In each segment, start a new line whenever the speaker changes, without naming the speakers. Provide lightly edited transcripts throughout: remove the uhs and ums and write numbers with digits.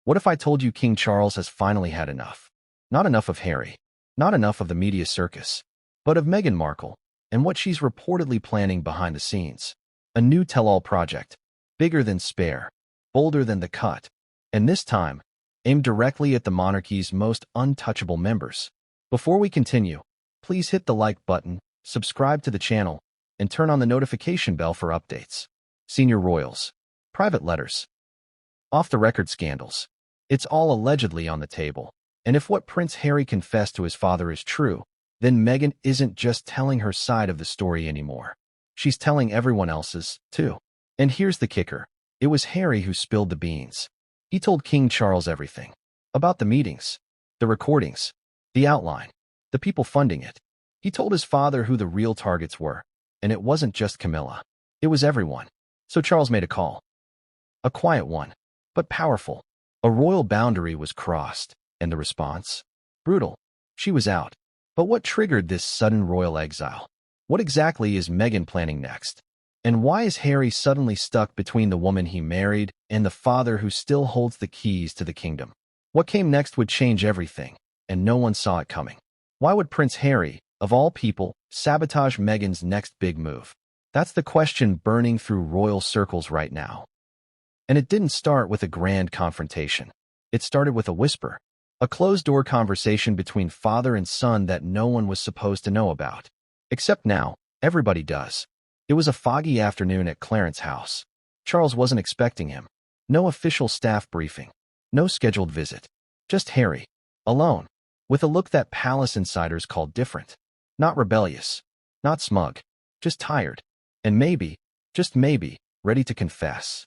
What if I told you King Charles has finally had enough? Not enough of Harry, not enough of the media circus, but of Meghan Markle and what she's reportedly planning behind the scenes. A new tell-all project, bigger than Spare, bolder than The Cut, and this time, aimed directly at the monarchy's most untouchable members. Before we continue, please hit the like button, subscribe to the channel, and turn on the notification bell for updates. Senior royals, private letters, off-the-record scandals. It's all allegedly on the table. And if what Prince Harry confessed to his father is true, then Meghan isn't just telling her side of the story anymore. She's telling everyone else's, too. And here's the kicker. It was Harry who spilled the beans. He told King Charles everything. About the meetings, the recordings, the outline, the people funding it. He told his father who the real targets were. And it wasn't just Camilla. It was everyone. So Charles made a call. A quiet one, but powerful. A royal boundary was crossed. And the response? Brutal. She was out. But what triggered this sudden royal exile? What exactly is Meghan planning next? And why is Harry suddenly stuck between the woman he married and the father who still holds the keys to the kingdom? What came next would change everything, and no one saw it coming. Why would Prince Harry, of all people, sabotage Meghan's next big move? That's the question burning through royal circles right now. And it didn't start with a grand confrontation. It started with a whisper. A closed-door conversation between father and son that no one was supposed to know about. Except now, everybody does. It was a foggy afternoon at Clarence's house. Charles wasn't expecting him. No official staff briefing. No scheduled visit. Just Harry. Alone. With a look that palace insiders called different. Not rebellious. Not smug. Just tired. And maybe, just maybe, ready to confess.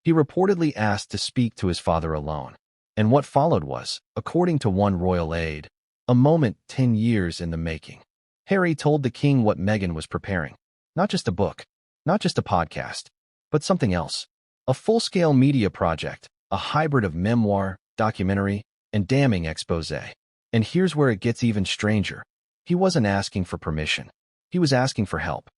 He reportedly asked to speak to his father alone. And what followed was, according to one royal aide, a moment 10 years in the making. Harry told the king what Meghan was preparing. Not just a book, not just a podcast, but something else. A full-scale media project, a hybrid of memoir, documentary, and damning expose. And here's where it gets even stranger. He wasn't asking for permission. He was asking for help.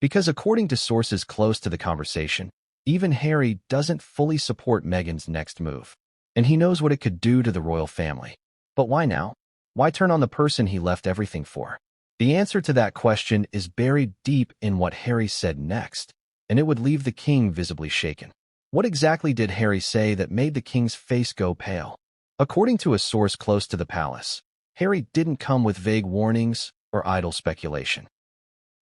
Because according to sources close to the conversation, even Harry doesn't fully support Meghan's next move. And he knows what it could do to the royal family. But why now? Why turn on the person he left everything for? The answer to that question is buried deep in what Harry said next, and it would leave the king visibly shaken. What exactly did Harry say that made the king's face go pale? According to a source close to the palace, Harry didn't come with vague warnings or idle speculation.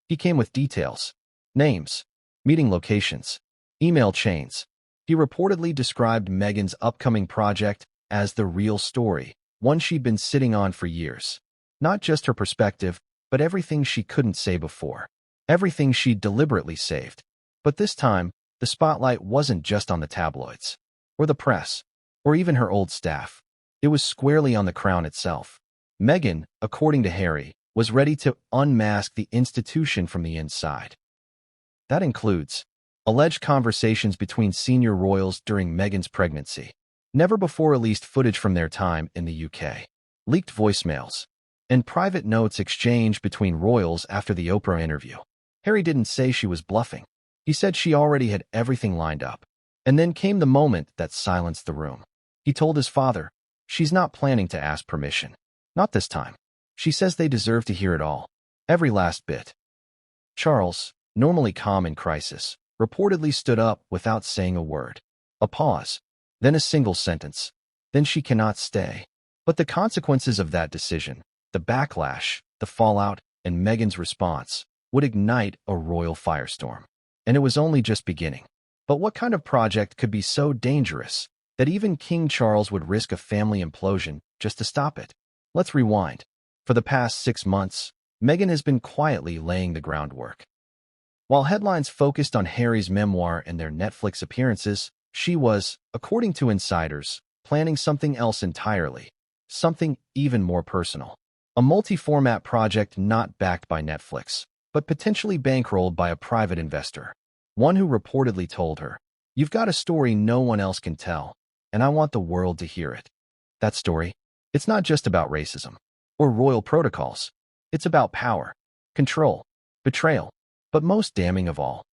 He came with details, names, meeting locations, email chains. He reportedly described Meghan's upcoming project as the real story, one she'd been sitting on for years. Not just her perspective, but everything she couldn't say before. Everything she'd deliberately saved. But this time, the spotlight wasn't just on the tabloids, or the press, or even her old staff. It was squarely on the crown itself. Meghan, according to Harry, was ready to unmask the institution from the inside. That includes alleged conversations between senior royals during Meghan's pregnancy, never before released footage from their time in the UK, leaked voicemails, and private notes exchanged between royals after the Oprah interview. Harry didn't say she was bluffing. He said she already had everything lined up. And then came the moment that silenced the room. He told his father, she's not planning to ask permission. Not this time. She says they deserve to hear it all. Every last bit. Charles, normally calm in crisis, reportedly stood up without saying a word. A pause. Then a single sentence. Then she cannot stay. But the consequences of that decision, the backlash, the fallout, and Meghan's response, would ignite a royal firestorm. And it was only just beginning. But what kind of project could be so dangerous that even King Charles would risk a family implosion just to stop it? Let's rewind. For the past 6 months, Meghan has been quietly laying the groundwork. While headlines focused on Harry's memoir and their Netflix appearances, she was, according to insiders, planning something else entirely, something even more personal. A multi-format project not backed by Netflix, but potentially bankrolled by a private investor. One who reportedly told her, "You've got a story no one else can tell, and I want the world to hear it." That story, it's not just about racism or royal protocols. It's about power, control, betrayal, but most damning of all,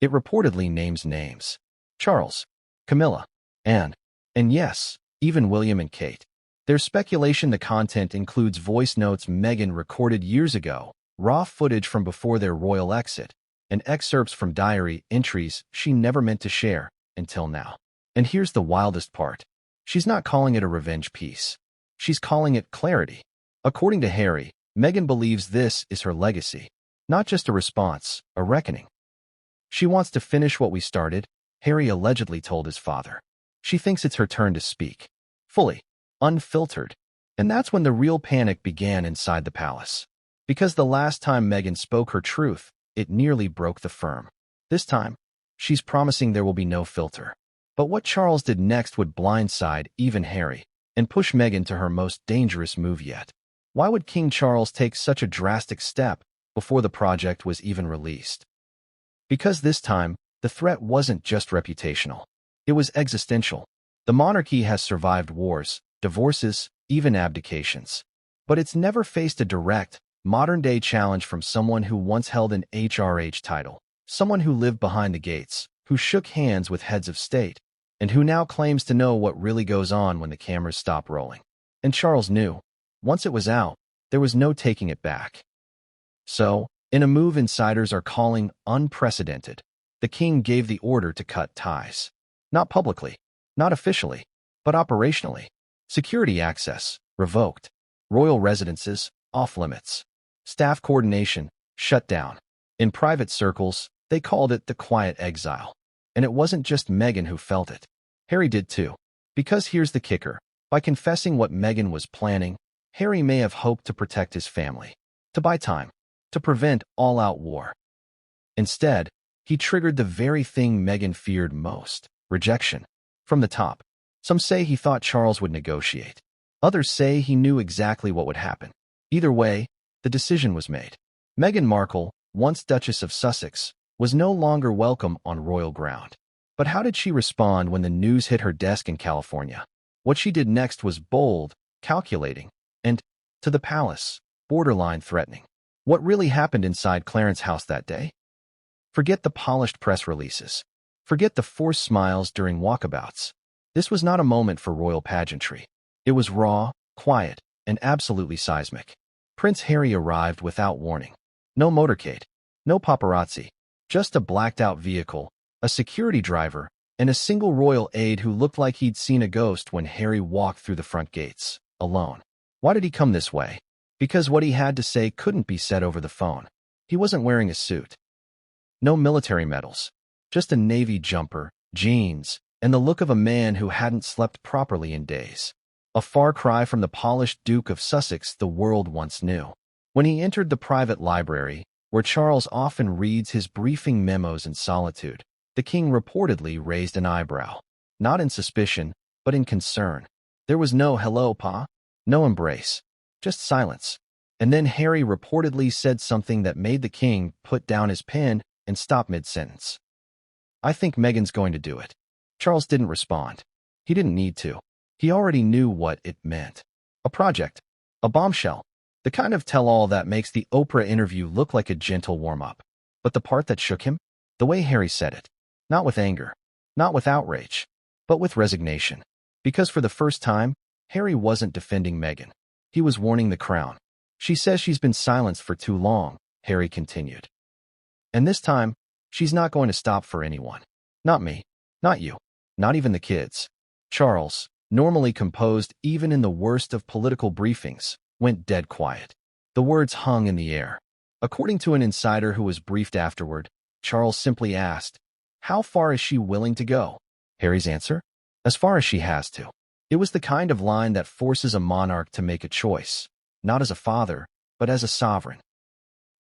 it reportedly names names. Charles, Camilla, and And yes, even William and Kate. There's speculation the content includes voice notes Meghan recorded years ago, raw footage from before their royal exit, and excerpts from diary entries she never meant to share until now. And here's the wildest part. She's not calling it a revenge piece. She's calling it clarity. According to Harry, Meghan believes this is her legacy, not just a response, a reckoning. She wants to finish what we started, Harry allegedly told his father. She thinks it's her turn to speak. Fully. Unfiltered. And that's when the real panic began inside the palace. Because the last time Meghan spoke her truth, it nearly broke the firm. This time, she's promising there will be no filter. But what Charles did next would blindside even Harry and push Meghan to her most dangerous move yet. Why would King Charles take such a drastic step before the project was even released? Because this time, the threat wasn't just reputational. It was existential. The monarchy has survived wars, divorces, even abdications. But it's never faced a direct, modern-day challenge from someone who once held an HRH title, someone who lived behind the gates, who shook hands with heads of state, and who now claims to know what really goes on when the cameras stop rolling. And Charles knew. Once it was out, there was no taking it back. So, in a move insiders are calling unprecedented, the king gave the order to cut ties. Not publicly, not officially, but operationally. Security access, revoked. Royal residences, off limits. Staff coordination, shut down. In private circles, they called it the quiet exile. And it wasn't just Meghan who felt it. Harry did too. Because here's the kicker. By confessing what Meghan was planning, Harry may have hoped to protect his family, to buy time, to prevent all-out war. Instead, he triggered the very thing Meghan feared most, rejection. From the top. Some say he thought Charles would negotiate. Others say he knew exactly what would happen. Either way, the decision was made. Meghan Markle, once Duchess of Sussex, was no longer welcome on royal ground. But how did she respond when the news hit her desk in California? What she did next was bold, calculating, and, to the palace, borderline threatening. What really happened inside Clarence's house that day? Forget the polished press releases. Forget the forced smiles during walkabouts. This was not a moment for royal pageantry. It was raw, quiet, and absolutely seismic. Prince Harry arrived without warning. No motorcade. No paparazzi. Just a blacked-out vehicle, a security driver, and a single royal aide who looked like he'd seen a ghost when Harry walked through the front gates, alone. Why did he come this way? Because what he had to say couldn't be said over the phone. He wasn't wearing a suit. No military medals. Just a navy jumper, jeans, and the look of a man who hadn't slept properly in days. A far cry from the polished Duke of Sussex the world once knew. When he entered the private library, where Charles often reads his briefing memos in solitude, the king reportedly raised an eyebrow. Not in suspicion, but in concern. There was no hello, pa, no embrace, just silence. And then Harry reportedly said something that made the king put down his pen and stop mid-sentence. I think Meghan's going to do it. Charles didn't respond. He didn't need to. He already knew what it meant. A project. A bombshell. The kind of tell-all that makes the Oprah interview look like a gentle warm-up. But the part that shook him? The way Harry said it. Not with anger. Not with outrage. But with resignation. Because for the first time, Harry wasn't defending Meghan. He was warning the crown. She says she's been silenced for too long, Harry continued. And this time, she's not going to stop for anyone. Not me. Not you. Not even the kids. Charles, normally composed even in the worst of political briefings, went dead quiet. The words hung in the air. According to an insider who was briefed afterward, Charles simply asked, "How far is she willing to go?" Harry's answer? As far as she has to. It was the kind of line that forces a monarch to make a choice, not as a father, but as a sovereign.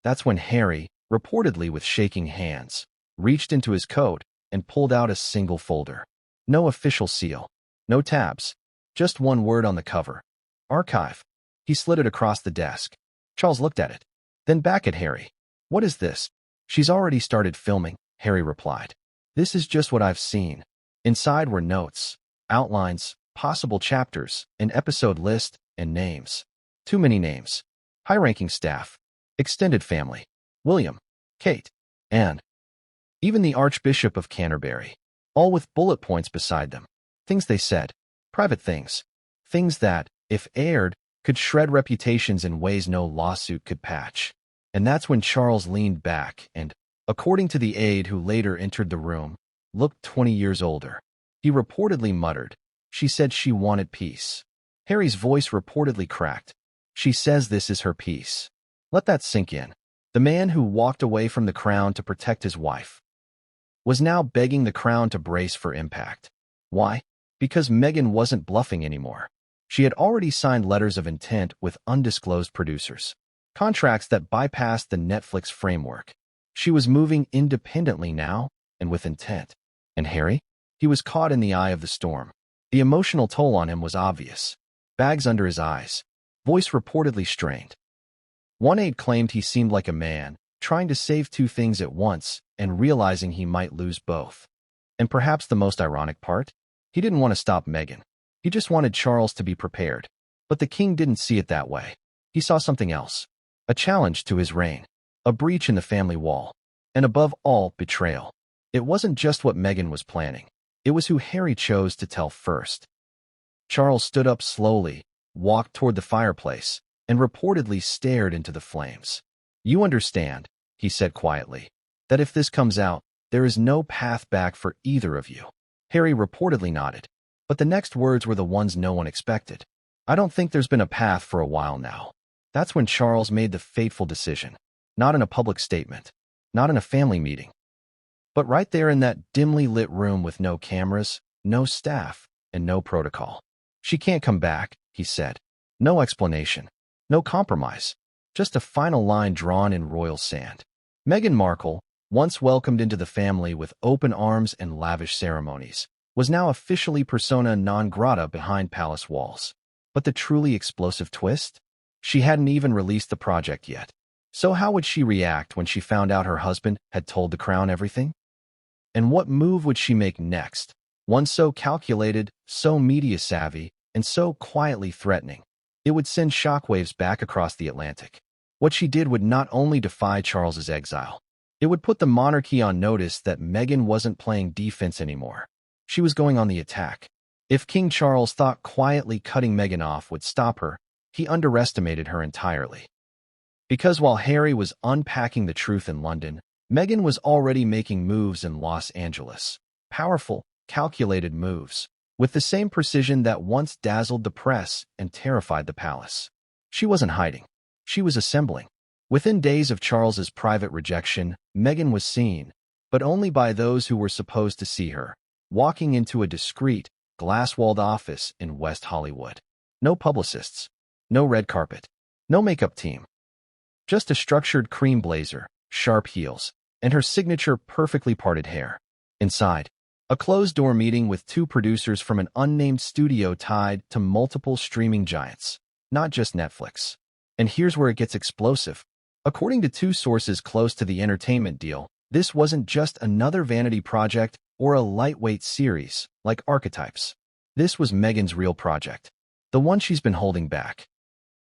That's when Harry, reportedly with shaking hands, reached into his coat and pulled out a single folder. No official seal. No tabs. Just one word on the cover. Archive. He slid it across the desk. Charles looked at it. Then back at Harry. What is this? She's already started filming, Harry replied. This is just what I've seen. Inside were notes, outlines, possible chapters, an episode list, and names. Too many names. High-ranking staff. Extended family. William. Kate. Anne. Even the Archbishop of Canterbury. All with bullet points beside them. Things they said. Private things. Things that, if aired, could shred reputations in ways no lawsuit could patch. And that's when Charles leaned back and, according to the aide who later entered the room, looked 20 years older. He reportedly muttered, "She said she wanted peace." Harry's voice reportedly cracked. "She says this is her peace." Let that sink in. The man who walked away from the crown to protect his wife was now begging the crown to brace for impact. Why? Because Meghan wasn't bluffing anymore. She had already signed letters of intent with undisclosed producers, contracts that bypassed the Netflix framework. She was moving independently now, and with intent. And Harry? He was caught in the eye of the storm. The emotional toll on him was obvious. Bags under his eyes. Voice reportedly strained. One aide claimed he seemed like a man, trying to save two things at once and realizing he might lose both. And perhaps the most ironic part? He didn't want to stop Meghan. He just wanted Charles to be prepared. But the king didn't see it that way. He saw something else. A challenge to his reign. A breach in the family wall. And above all, betrayal. It wasn't just what Meghan was planning. It was who Harry chose to tell first. Charles stood up slowly, walked toward the fireplace, and reportedly stared into the flames. "You understand," he said quietly, "that if this comes out, there is no path back for either of you." Harry reportedly nodded, but the next words were the ones no one expected. "I don't think there's been a path for a while now." That's when Charles made the fateful decision. Not in a public statement. Not in a family meeting. But right there in that dimly lit room with no cameras, no staff, and no protocol. "She can't come back," he said. No explanation. No compromise. Just a final line drawn in royal sand. Meghan Markle, once welcomed into the family with open arms and lavish ceremonies, was now officially persona non grata behind palace walls. But the truly explosive twist? She hadn't even released the project yet. So how would she react when she found out her husband had told the crown everything? And what move would she make next? One so calculated, so media-savvy, and so quietly threatening. It would send shockwaves back across the Atlantic. What she did would not only defy Charles's exile, it would put the monarchy on notice that Meghan wasn't playing defense anymore. She was going on the attack. If King Charles thought quietly cutting Meghan off would stop her, he underestimated her entirely. Because while Harry was unpacking the truth in London, Meghan was already making moves in Los Angeles. Powerful, calculated moves, with the same precision that once dazzled the press and terrified the palace. She wasn't hiding. She was assembling. Within days of Charles's private rejection, Meghan was seen, but only by those who were supposed to see her, walking into a discreet, glass-walled office in West Hollywood. No publicists. No red carpet. No makeup team. Just a structured cream blazer, sharp heels, and her signature perfectly parted hair. Inside, a closed-door meeting with two producers from an unnamed studio tied to multiple streaming giants, not just Netflix. And here's where it gets explosive. According to two sources close to the entertainment deal, this wasn't just another vanity project or a lightweight series, like Archetypes. This was Meghan's real project. The one she's been holding back.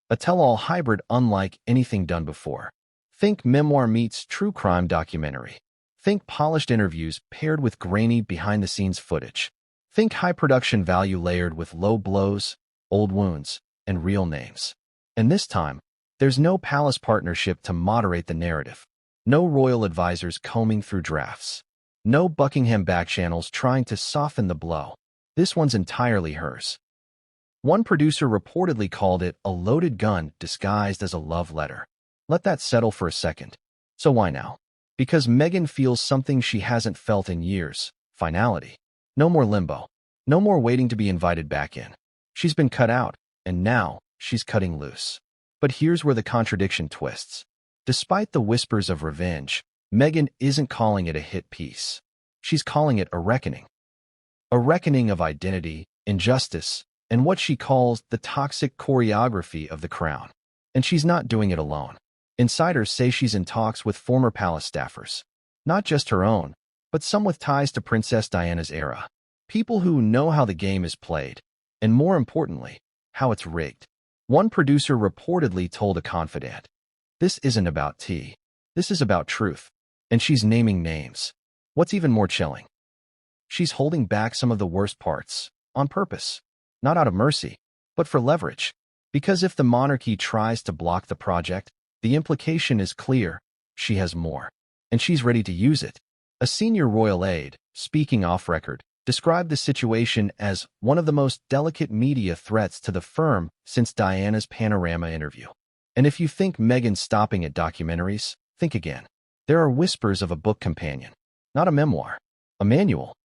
A tell-all hybrid unlike anything done before. Think memoir meets true crime documentary. Think polished interviews paired with grainy behind-the-scenes footage. Think high production value layered with low blows, old wounds, and real names. And this time, there's no palace partnership to moderate the narrative. No royal advisors combing through drafts. No Buckingham backchannels trying to soften the blow. This one's entirely hers. One producer reportedly called it a loaded gun disguised as a love letter. Let that settle for a second. So why now? Because Meghan feels something she hasn't felt in years. Finality. No more limbo. No more waiting to be invited back in. She's been cut out, and now she's cutting loose. But here's where the contradiction twists. Despite the whispers of revenge, Meghan isn't calling it a hit piece. She's calling it a reckoning. A reckoning of identity, injustice, and what she calls the toxic choreography of the crown. And she's not doing it alone. Insiders say she's in talks with former palace staffers. Not just her own, but some with ties to Princess Diana's era. People who know how the game is played, and more importantly, how it's rigged. One producer reportedly told a confidant, "This isn't about tea. This is about truth." And she's naming names. What's even more chilling? She's holding back some of the worst parts, on purpose. not out of mercy, but for leverage. Because if the monarchy tries to block the project, the implication is clear: she has more, and she's ready to use it. A senior royal aide, speaking off record, described the situation as one of the most delicate media threats to the firm since Diana's Panorama interview. And if you think Meghan's stopping at documentaries, think again. There are whispers of a book companion, not a memoir, a manual,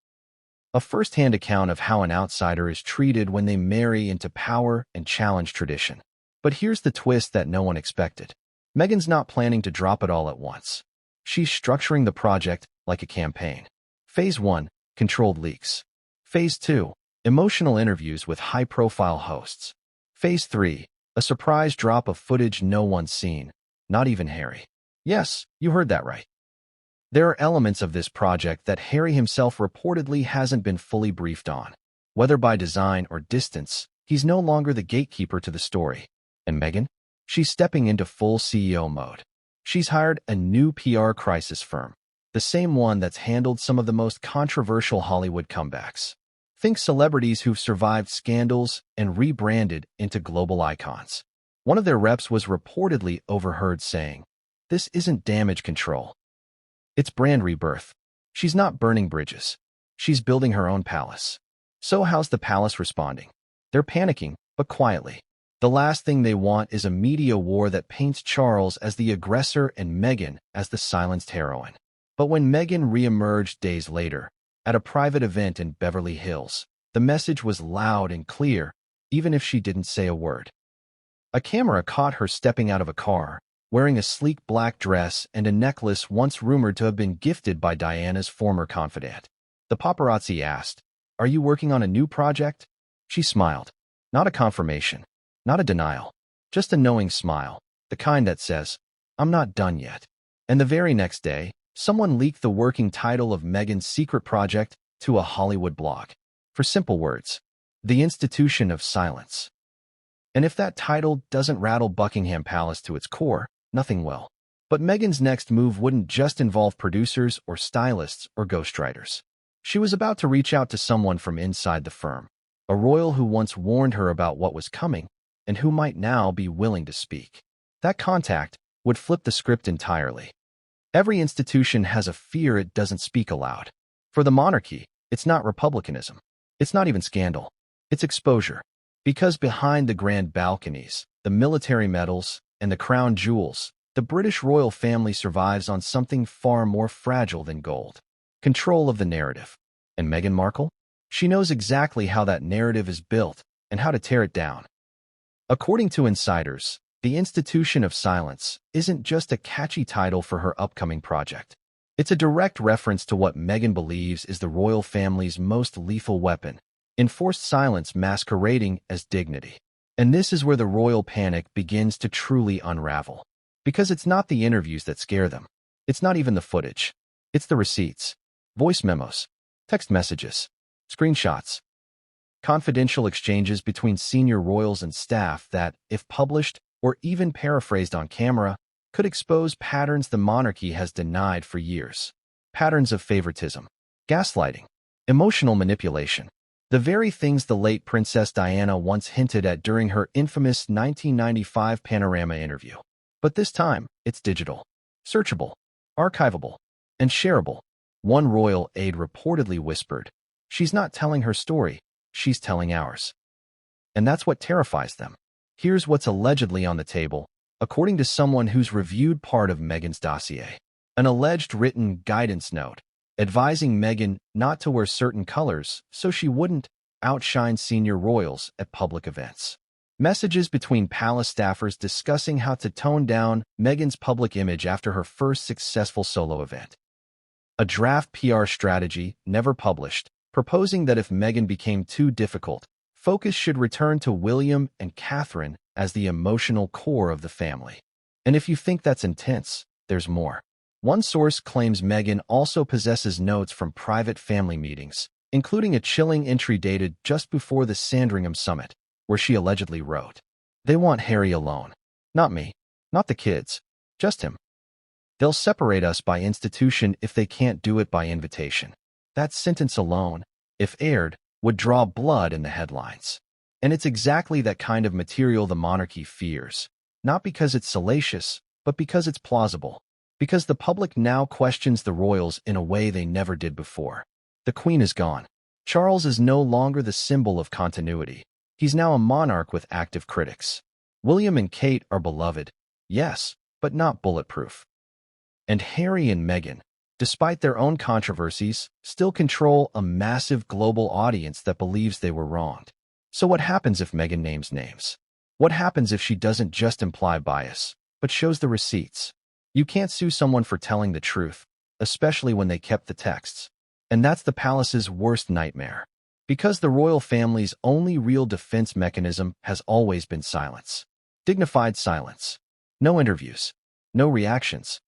a first-hand account of how an outsider is treated when they marry into power and challenge tradition. But here's the twist that no one expected. Meghan's not planning to drop it all at once. She's structuring the project like a campaign. Phase 1, controlled leaks. Phase 2, emotional interviews with high-profile hosts. Phase 3, a surprise drop of footage no one's seen, not even Harry. Yes, you heard that right. There are elements of this project that Harry himself reportedly hasn't been fully briefed on. Whether by design or distance, he's no longer the gatekeeper to the story. And Meghan? She's stepping into full CEO mode. She's hired a new PR crisis firm, the same one that's handled some of the most controversial Hollywood comebacks. Think celebrities who've survived scandals and rebranded into global icons. One of their reps was reportedly overheard saying, "This isn't damage control. It's brand rebirth." She's not burning bridges. She's building her own palace. So how's the palace responding? They're panicking, but quietly. The last thing they want is a media war that paints Charles as the aggressor and Meghan as the silenced heroine. But when Meghan re-emerged days later, at a private event in Beverly Hills, the message was loud and clear, even if she didn't say a word. A camera caught her stepping out of a car, wearing a sleek black dress and a necklace once rumored to have been gifted by Diana's former confidant. The paparazzi asked, "Are you working on a new project?" She smiled. Not a confirmation, not a denial, just a knowing smile, the kind that says, "I'm not done yet." And the very next day, someone leaked the working title of Meghan's secret project to a Hollywood blog. For simple words, The Institution of Silence. And if that title doesn't rattle Buckingham Palace to its core, nothing will. But Meghan's next move wouldn't just involve producers or stylists or ghostwriters. She was about to reach out to someone from inside the firm, a royal who once warned her about what was coming and who might now be willing to speak. That contact would flip the script entirely. Every institution has a fear it doesn't speak aloud. For the monarchy, it's not republicanism. It's not even scandal. It's exposure. Because behind the grand balconies, the military medals, and the crown jewels, the British royal family survives on something far more fragile than gold: control of the narrative. And Meghan Markle? She knows exactly how that narrative is built and how to tear it down. According to insiders, The Institution of Silence isn't just a catchy title for her upcoming project. It's a direct reference to what Meghan believes is the royal family's most lethal weapon: enforced silence masquerading as dignity. And this is where the royal panic begins to truly unravel. Because it's not the interviews that scare them. It's not even the footage. It's the receipts, voice memos, text messages, screenshots, confidential exchanges between senior royals and staff that, if published or even paraphrased on camera, could expose patterns the monarchy has denied for years. Patterns of favoritism, gaslighting, emotional manipulation. The very things the late Princess Diana once hinted at during her infamous 1995 Panorama interview. But this time, it's digital, searchable, archivable, and shareable. One royal aide reportedly whispered, "She's not telling her story, she's telling ours." And that's what terrifies them. Here's what's allegedly on the table, according to someone who's reviewed part of Meghan's dossier. An alleged written guidance note advising Meghan not to wear certain colors so she wouldn't outshine senior royals at public events. Messages between palace staffers discussing how to tone down Meghan's public image after her first successful solo event. A draft PR strategy, never published, proposing that if Meghan became too difficult, focus should return to William and Catherine as the emotional core of the family. And if you think that's intense, there's more. One source claims Meghan also possesses notes from private family meetings, including a chilling entry dated just before the Sandringham summit, where she allegedly wrote, "They want Harry alone. Not me. Not the kids. Just him. They'll separate us by institution if they can't do it by invitation." That sentence alone, if aired, would draw blood in the headlines. And it's exactly that kind of material the monarchy fears. Not because it's salacious, but because it's plausible. Because the public now questions the royals in a way they never did before. The Queen is gone. Charles is no longer the symbol of continuity. He's now a monarch with active critics. William and Kate are beloved, yes, but not bulletproof. And Harry and Meghan, despite their own controversies, still control a massive global audience that believes they were wronged. So what happens if Meghan names names? What happens if she doesn't just imply bias, but shows the receipts? You can't sue someone for telling the truth, especially when they kept the texts. And that's the palace's worst nightmare. Because the royal family's only real defense mechanism has always been silence. Dignified silence. No interviews. No reactions.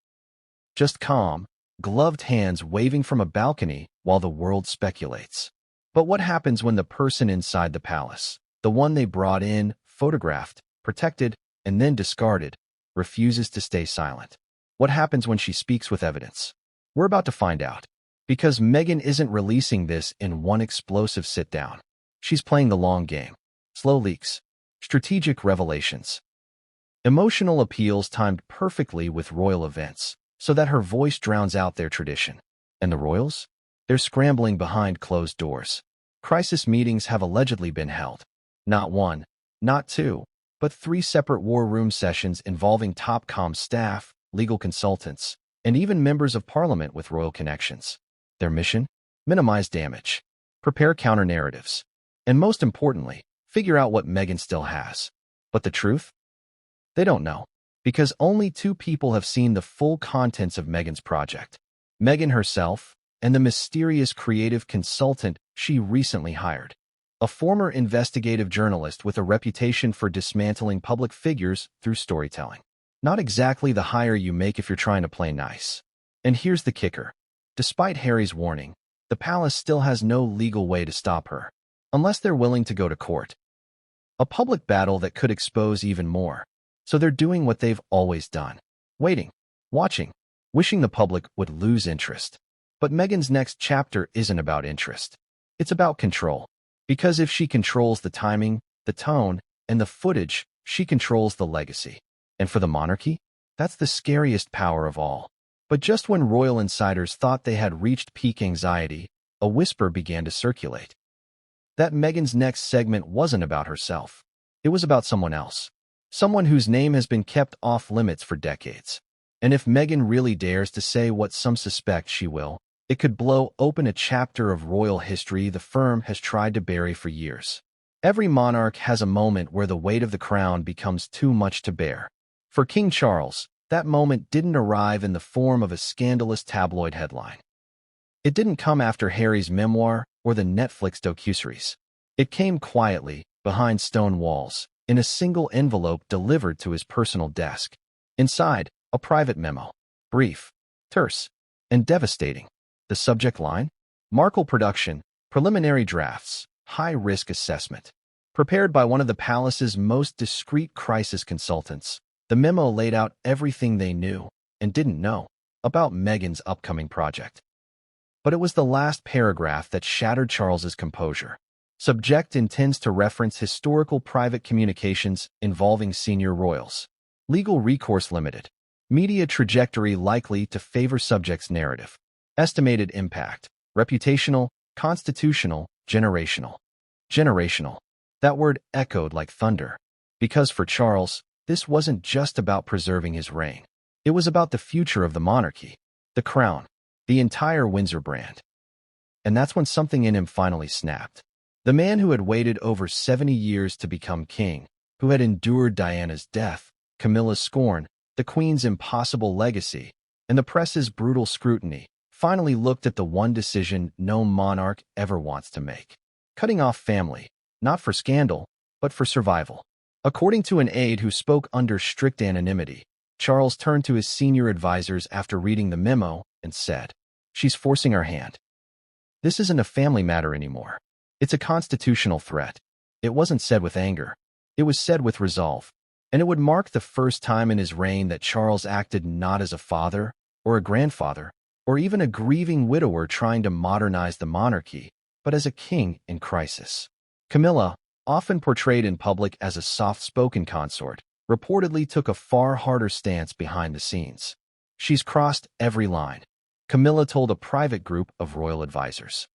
Just calm, gloved hands waving from a balcony while the world speculates. But what happens when the person inside the palace, the one they brought in, photographed, protected, and then discarded, refuses to stay silent? What happens when she speaks with evidence? We're about to find out. Because Meghan isn't releasing this in one explosive sit-down. She's playing the long game. Slow leaks. Strategic revelations. Emotional appeals timed perfectly with royal events, so that her voice drowns out their tradition. And the royals? They're scrambling behind closed doors. Crisis meetings have allegedly been held. Not one, not two, but 3 separate war room sessions involving top comm staff, legal consultants, and even members of parliament with royal connections. Their mission? Minimize damage. Prepare counter-narratives. And most importantly, figure out what Meghan still has. But the truth? They don't know. Because only 2 people have seen the full contents of Meghan's project. Meghan herself and the mysterious creative consultant she recently hired. A former investigative journalist with a reputation for dismantling public figures through storytelling. Not exactly the hire you make if you're trying to play nice. And here's the kicker. Despite Harry's warning, the palace still has no legal way to stop her, unless they're willing to go to court. A public battle that could expose even more. So they're doing what they've always done. Waiting, watching, wishing the public would lose interest. But Meghan's next chapter isn't about interest. It's about control. Because if she controls the timing, the tone, and the footage, she controls the legacy. And for the monarchy, that's the scariest power of all. But just when royal insiders thought they had reached peak anxiety, a whisper began to circulate. That Meghan's next segment wasn't about herself. It was about someone else. Someone whose name has been kept off limits for decades. And if Meghan really dares to say what some suspect she will, it could blow open a chapter of royal history the firm has tried to bury for years. Every monarch has a moment where the weight of the crown becomes too much to bear. For King Charles, that moment didn't arrive in the form of a scandalous tabloid headline. It didn't come after Harry's memoir or the Netflix docuseries. It came quietly, behind stone walls, in a single envelope delivered to his personal desk. Inside, a private memo. Brief, terse, and devastating. The subject line? Markle production, preliminary drafts, high-risk assessment. Prepared by one of the palace's most discreet crisis consultants, the memo laid out everything they knew and didn't know about Meghan's upcoming project. But it was the last paragraph that shattered Charles's composure. Subject intends to reference historical private communications involving senior royals. Legal recourse limited. Media trajectory likely to favor subject's narrative. Estimated impact. Reputational, constitutional, generational. Generational. That word echoed like thunder. Because for Charles, this wasn't just about preserving his reign. It was about the future of the monarchy, the crown, the entire Windsor brand. And that's when something in him finally snapped. The man who had waited over 70 years to become king, who had endured Diana's death, Camilla's scorn, the Queen's impossible legacy, and the press's brutal scrutiny, finally looked at the one decision no monarch ever wants to make. Cutting off family, not for scandal, but for survival. According to an aide who spoke under strict anonymity, Charles turned to his senior advisors after reading the memo and said, "She's forcing our hand. This isn't a family matter anymore. It's a constitutional threat." It wasn't said with anger. It was said with resolve. And it would mark the first time in his reign that Charles acted not as a father, or a grandfather, or even a grieving widower trying to modernize the monarchy, but as a king in crisis. Camilla, often portrayed in public as a soft-spoken consort, reportedly took a far harder stance behind the scenes. She's crossed every line, Camilla told a private group of royal advisors.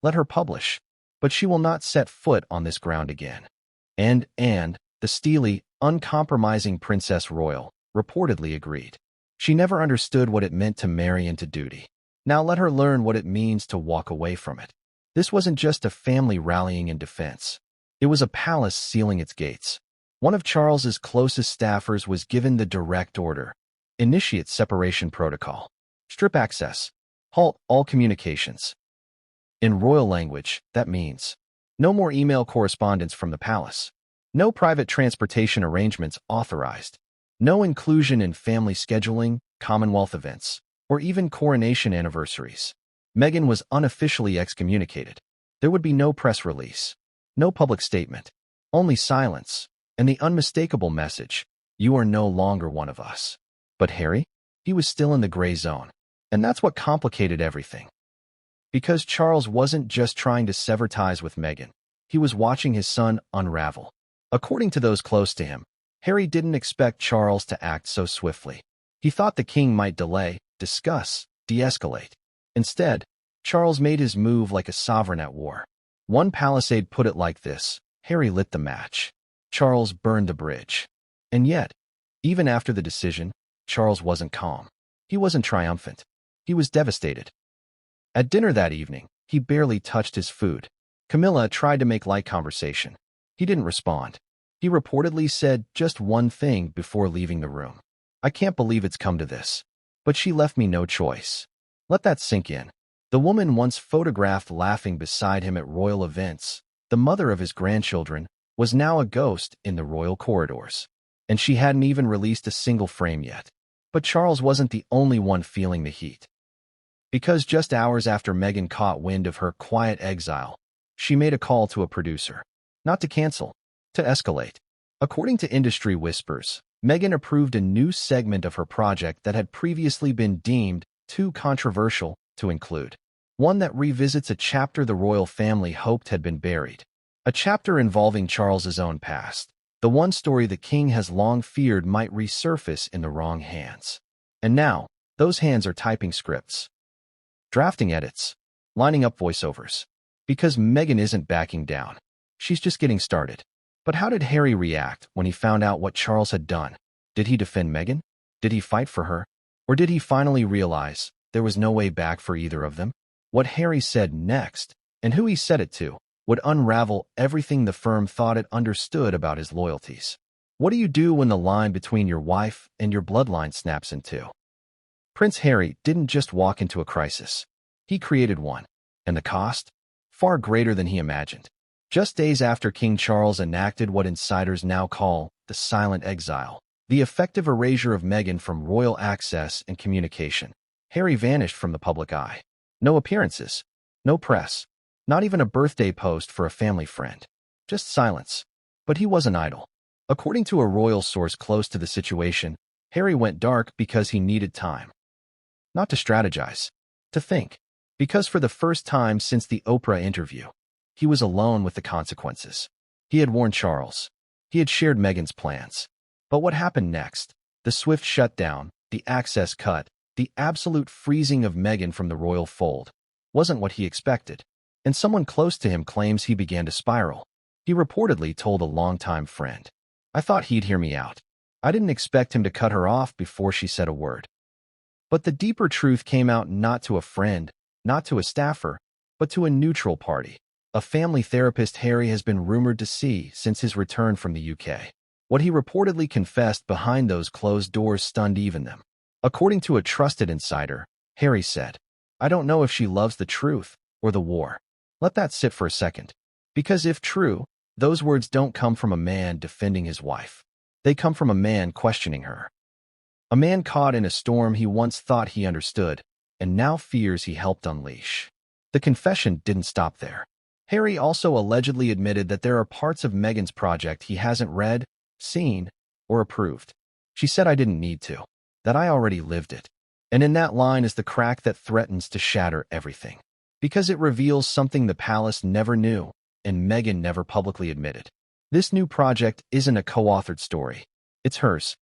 Let her publish, but she will not set foot on this ground again. And the steely, uncompromising Princess Royal reportedly agreed. She never understood what it meant to marry into duty. Now let her learn what it means to walk away from it. This wasn't just a family rallying in defense. It was a palace sealing its gates. One of Charles's closest staffers was given the direct order: initiate separation protocol. Strip access. Halt all communications. In royal language, that means no more email correspondence from the palace. No private transportation arrangements authorized. No inclusion in family scheduling, Commonwealth events, or even coronation anniversaries. Meghan was unofficially excommunicated. There would be no press release, no public statement, only silence, and the unmistakable message: you are no longer one of us. But Harry? He was still in the gray zone. And that's what complicated everything. Because Charles wasn't just trying to sever ties with Meghan. He was watching his son unravel. According to those close to him, Harry didn't expect Charles to act so swiftly. He thought the king might delay, discuss, de-escalate. Instead, Charles made his move like a sovereign at war. One palace aide put it like this: Harry lit the match. Charles burned the bridge. And yet, even after the decision, Charles wasn't calm. He wasn't triumphant. He was devastated. At dinner that evening, he barely touched his food. Camilla tried to make light conversation. He didn't respond. He reportedly said just one thing before leaving the room: I can't believe it's come to this. But she left me no choice. Let that sink in. The woman once photographed laughing beside him at royal events, the mother of his grandchildren, was now a ghost in the royal corridors. And she hadn't even released a single frame yet. But Charles wasn't the only one feeling the heat. Because just hours after Meghan caught wind of her quiet exile, she made a call to a producer. Not to cancel, to escalate. According to industry whispers, Meghan approved a new segment of her project that had previously been deemed too controversial to include. One that revisits a chapter the royal family hoped had been buried. A chapter involving Charles's own past. The one story the king has long feared might resurface in the wrong hands. And now, those hands are typing scripts, drafting edits, lining up voiceovers. Because Meghan isn't backing down. She's just getting started. But how did Harry react when he found out what Charles had done? Did he defend Meghan? Did he fight for her? Or did he finally realize there was no way back for either of them? What Harry said next, and who he said it to, would unravel everything the firm thought it understood about his loyalties. What do you do when the line between your wife and your bloodline snaps in two? Prince Harry didn't just walk into a crisis. He created one. And the cost? Far greater than he imagined. Just days after King Charles enacted what insiders now call the silent exile, the effective erasure of Meghan from royal access and communication, Harry vanished from the public eye. No appearances, no press, not even a birthday post for a family friend. Just silence. But he wasn't idle. According to a royal source close to the situation, Harry went dark because he needed time. Not to strategize, to think. Because for the first time since the Oprah interview, he was alone with the consequences. He had warned Charles. He had shared Meghan's plans. But what happened next? The swift shutdown, the access cut, the absolute freezing of Meghan from the royal fold, wasn't what he expected. And someone close to him claims he began to spiral. He reportedly told a longtime friend, I thought he'd hear me out. I didn't expect him to cut her off before she said a word. But the deeper truth came out not to a friend, not to a staffer, but to a neutral party. A family therapist Harry has been rumored to see since his return from the UK. What he reportedly confessed behind those closed doors stunned even them. According to a trusted insider, Harry said, I don't know if she loves the truth or the war. Let that sit for a second. Because if true, those words don't come from a man defending his wife. They come from a man questioning her. A man caught in a storm he once thought he understood, and now fears he helped unleash. The confession didn't stop there. Harry also allegedly admitted that there are parts of Meghan's project he hasn't read, seen, or approved. She said I didn't need to, that I already lived it. And in that line is the crack that threatens to shatter everything. Because it reveals something the palace never knew. and Meghan never publicly admitted. This new project isn't a co-authored story. It's hers.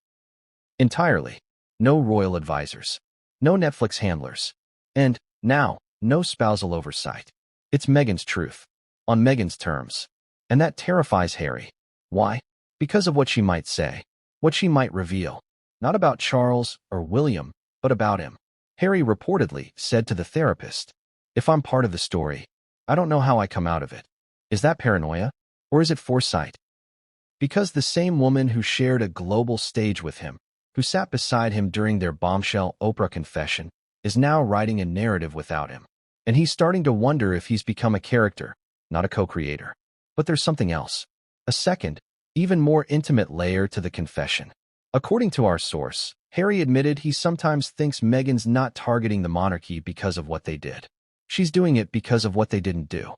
Entirely. No royal advisors. No Netflix handlers. And, now, no spousal oversight. It's Meghan's truth. On Meghan's terms. And that terrifies Harry. Why? Because of what she might say. What she might reveal. Not about Charles or William, but about him. Harry reportedly said to the therapist, "If I'm part of the story, I don't know how I come out of it. Is that paranoia? Or is it foresight?" Because the same woman who shared a global stage with him, who sat beside him during their bombshell Oprah confession, is now writing a narrative without him. And he's starting to wonder if he's become a character, not a co-creator. But there's something else. A second, even more intimate layer to the confession. According to our source, Harry admitted he sometimes thinks Meghan's not targeting the monarchy because of what they did. She's doing it because of what they didn't do.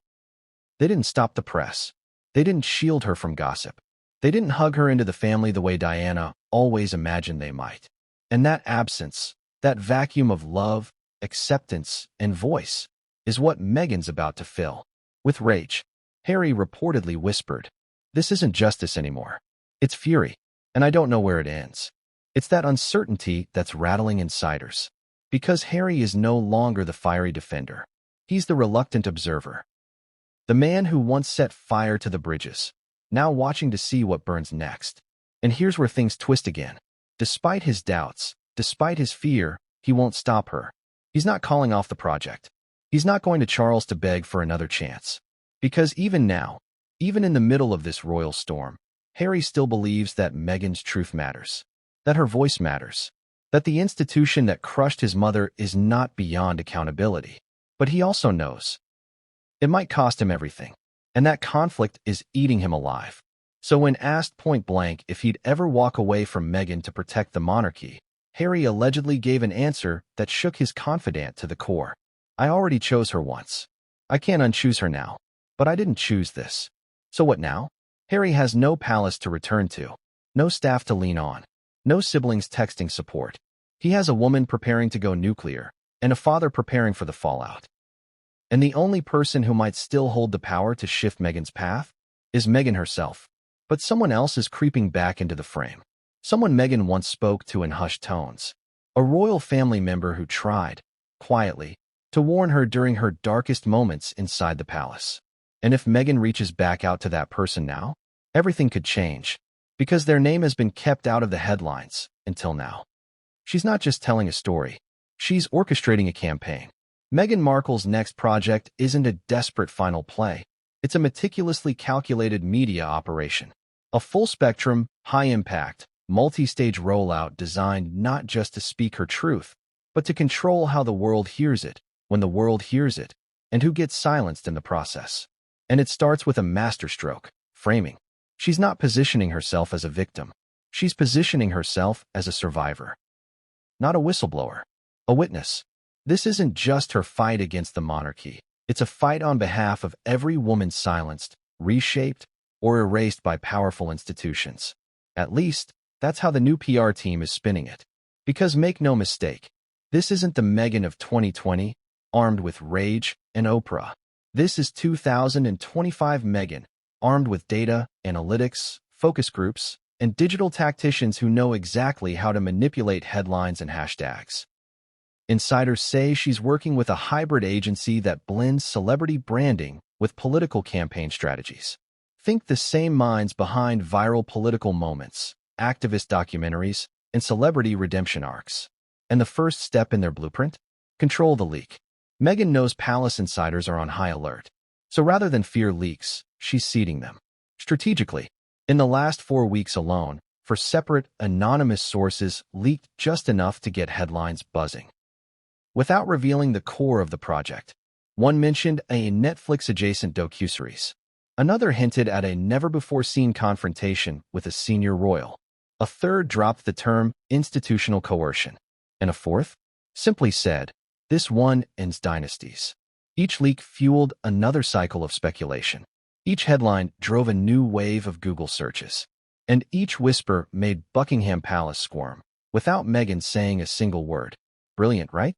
They didn't stop the press. They didn't shield her from gossip. They didn't hug her into the family the way Diana always imagined they might. And that absence, that vacuum of love, acceptance, and voice, is what Meghan's about to fill. With rage, Harry reportedly whispered, "This isn't justice anymore. It's fury, and I don't know where it ends." It's that uncertainty that's rattling insiders. Because Harry is no longer the fiery defender. He's the reluctant observer. The man who once set fire to the bridges, now watching to see what burns next. And here's where things twist again. Despite his doubts, despite his fear, he won't stop her. He's not calling off the project. He's not going to Charles to beg for another chance. Because even now, even in the middle of this royal storm, Harry still believes that Meghan's truth matters. That her voice matters. That the institution that crushed his mother is not beyond accountability. But he also knows it might cost him everything. And that conflict is eating him alive. So when asked point blank if he'd ever walk away from Meghan to protect the monarchy, Harry allegedly gave an answer that shook his confidant to the core. "I already chose her once. I can't unchoose her now. But I didn't choose this. So what now?" Harry has no palace to return to. No staff to lean on. No siblings texting support. He has a woman preparing to go nuclear, and a father preparing for the fallout. And the only person who might still hold the power to shift Meghan's path is Meghan herself. But someone else is creeping back into the frame. Someone Meghan once spoke to in hushed tones. A royal family member who tried, quietly, to warn her during her darkest moments inside the palace. And if Meghan reaches back out to that person now, everything could change. Because their name has been kept out of the headlines until now. She's not just telling a story. She's orchestrating a campaign. Meghan Markle's next project isn't a desperate final play. It's a meticulously calculated media operation. A full-spectrum, high-impact, multi-stage rollout designed not just to speak her truth, but to control how the world hears it, when the world hears it, and who gets silenced in the process. And it starts with a masterstroke, framing. She's not positioning herself as a victim. She's positioning herself as a survivor. Not a whistleblower. A witness. This isn't just her fight against the monarchy. It's a fight on behalf of every woman silenced, reshaped, or erased by powerful institutions. At least, that's how the new PR team is spinning it. Because make no mistake, this isn't the Meghan of 2020, armed with rage and Oprah. This is 2025 Meghan, armed with data, analytics, focus groups, and digital tacticians who know exactly how to manipulate headlines and hashtags. Insiders say she's working with a hybrid agency that blends celebrity branding with political campaign strategies. Think the same minds behind viral political moments, activist documentaries, and celebrity redemption arcs. And the first step in their blueprint? Control the leak. Meghan knows palace insiders are on high alert. So rather than fear leaks, she's seeding them. Strategically, in the last 4 weeks alone, for separate, anonymous sources leaked just enough to get headlines buzzing. Without revealing the core of the project. One mentioned a Netflix-adjacent docuseries. Another hinted at a never-before-seen confrontation with a senior royal. A third dropped the term institutional coercion. And a fourth simply said, "This one ends dynasties." Each leak fueled another cycle of speculation. Each headline drove a new wave of Google searches. And each whisper made Buckingham Palace squirm, without Meghan saying a single word. Brilliant, right?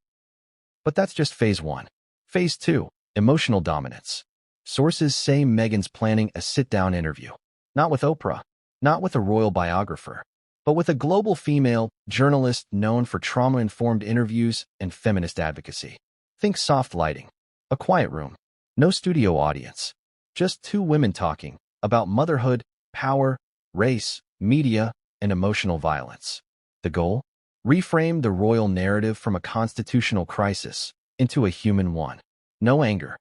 But that's just phase 1. Phase 2, emotional dominance. Sources say Meghan's planning a sit-down interview, not with Oprah, not with a royal biographer, but with a global female journalist known for trauma-informed interviews and feminist advocacy. Think soft lighting, a quiet room, no studio audience, just two women talking about motherhood, power, race, media, and emotional violence. The goal? Reframe the royal narrative from a constitutional crisis into a human one. No anger,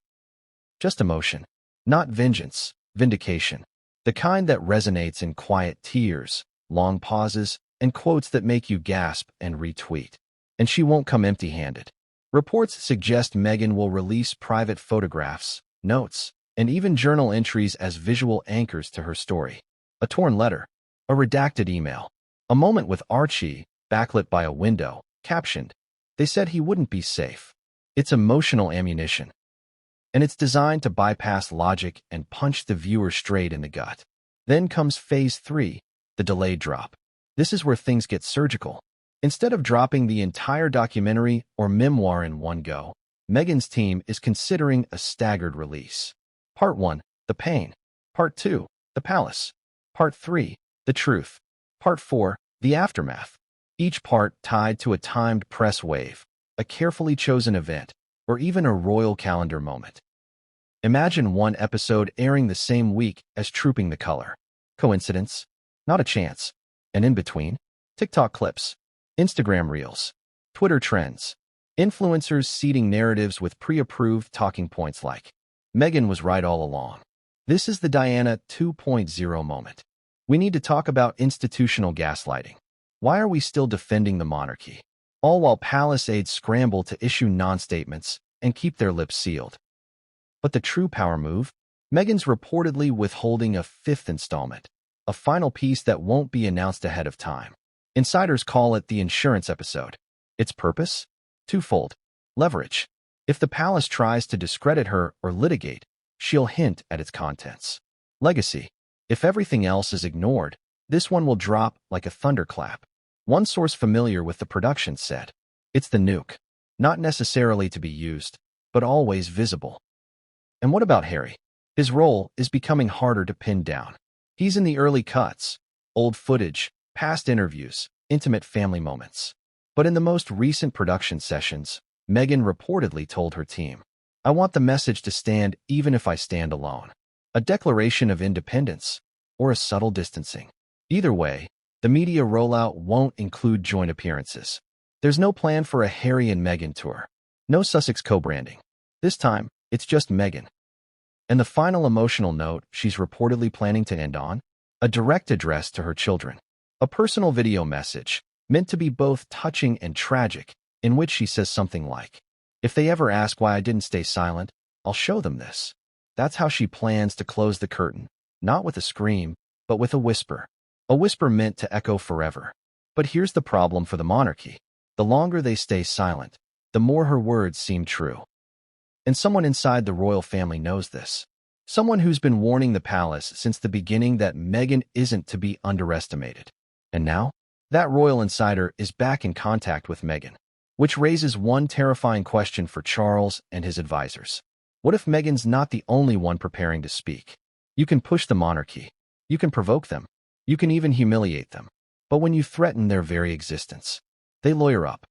just emotion, not vengeance, vindication. The kind that resonates in quiet tears, long pauses, and quotes that make you gasp and retweet. And she won't come empty-handed. Reports suggest Meghan will release private photographs, notes, and even journal entries as visual anchors to her story. A torn letter, a redacted email, a moment with Archie, backlit by a window, captioned, "They said he wouldn't be safe." It's emotional ammunition. And it's designed to bypass logic and punch the viewer straight in the gut. Then comes phase 3, the delayed drop. This is where things get surgical. Instead of dropping the entire documentary or memoir in one go, Meghan's team is considering a staggered release. Part 1, the pain. Part 2, the palace. Part 3, the truth. Part 4, the aftermath. Each part tied to a timed press wave, a carefully chosen event, or even a royal calendar moment. Imagine one episode airing the same week as Trooping the Color. Coincidence? Not a chance. And in between? TikTok clips, Instagram reels, Twitter trends, influencers seeding narratives with pre-approved talking points like, "Meghan was right all along." This is the Diana 2.0 moment. We need to talk about institutional gaslighting. Why are we still defending the monarchy? All while palace aides scramble to issue non-statements and keep their lips sealed. But the true power move? Meghan's reportedly withholding a 5th installment, a final piece that won't be announced ahead of time. Insiders call it the insurance episode. Its purpose? Twofold. Leverage. If the palace tries to discredit her or litigate, she'll hint at its contents. Legacy. If everything else is ignored, this one will drop like a thunderclap. One source familiar with the production said, "It's the nuke, not necessarily to be used, but always visible." And what about Harry? His role is becoming harder to pin down. He's in the early cuts, old footage, past interviews, intimate family moments. But in the most recent production sessions, Meghan reportedly told her team, "I want the message to stand even if I stand alone." A declaration of independence, or a subtle distancing. Either way, the media rollout won't include joint appearances. There's no plan for a Harry and Meghan tour. No Sussex co-branding. This time, it's just Meghan. And the final emotional note she's reportedly planning to end on? A direct address to her children. A personal video message, meant to be both touching and tragic, in which she says something like, "If they ever ask why I didn't stay silent, I'll show them this." That's how she plans to close the curtain, not with a scream, but with a whisper. A whisper meant to echo forever. But here's the problem for the monarchy. The longer they stay silent, the more her words seem true. And someone inside the royal family knows this. Someone who's been warning the palace since the beginning that Meghan isn't to be underestimated. And now, that royal insider is back in contact with Meghan, which raises one terrifying question for Charles and his advisors. What if Meghan's not the only one preparing to speak? You can push the monarchy. You can provoke them. You can even humiliate them. But when you threaten their very existence, they lawyer up.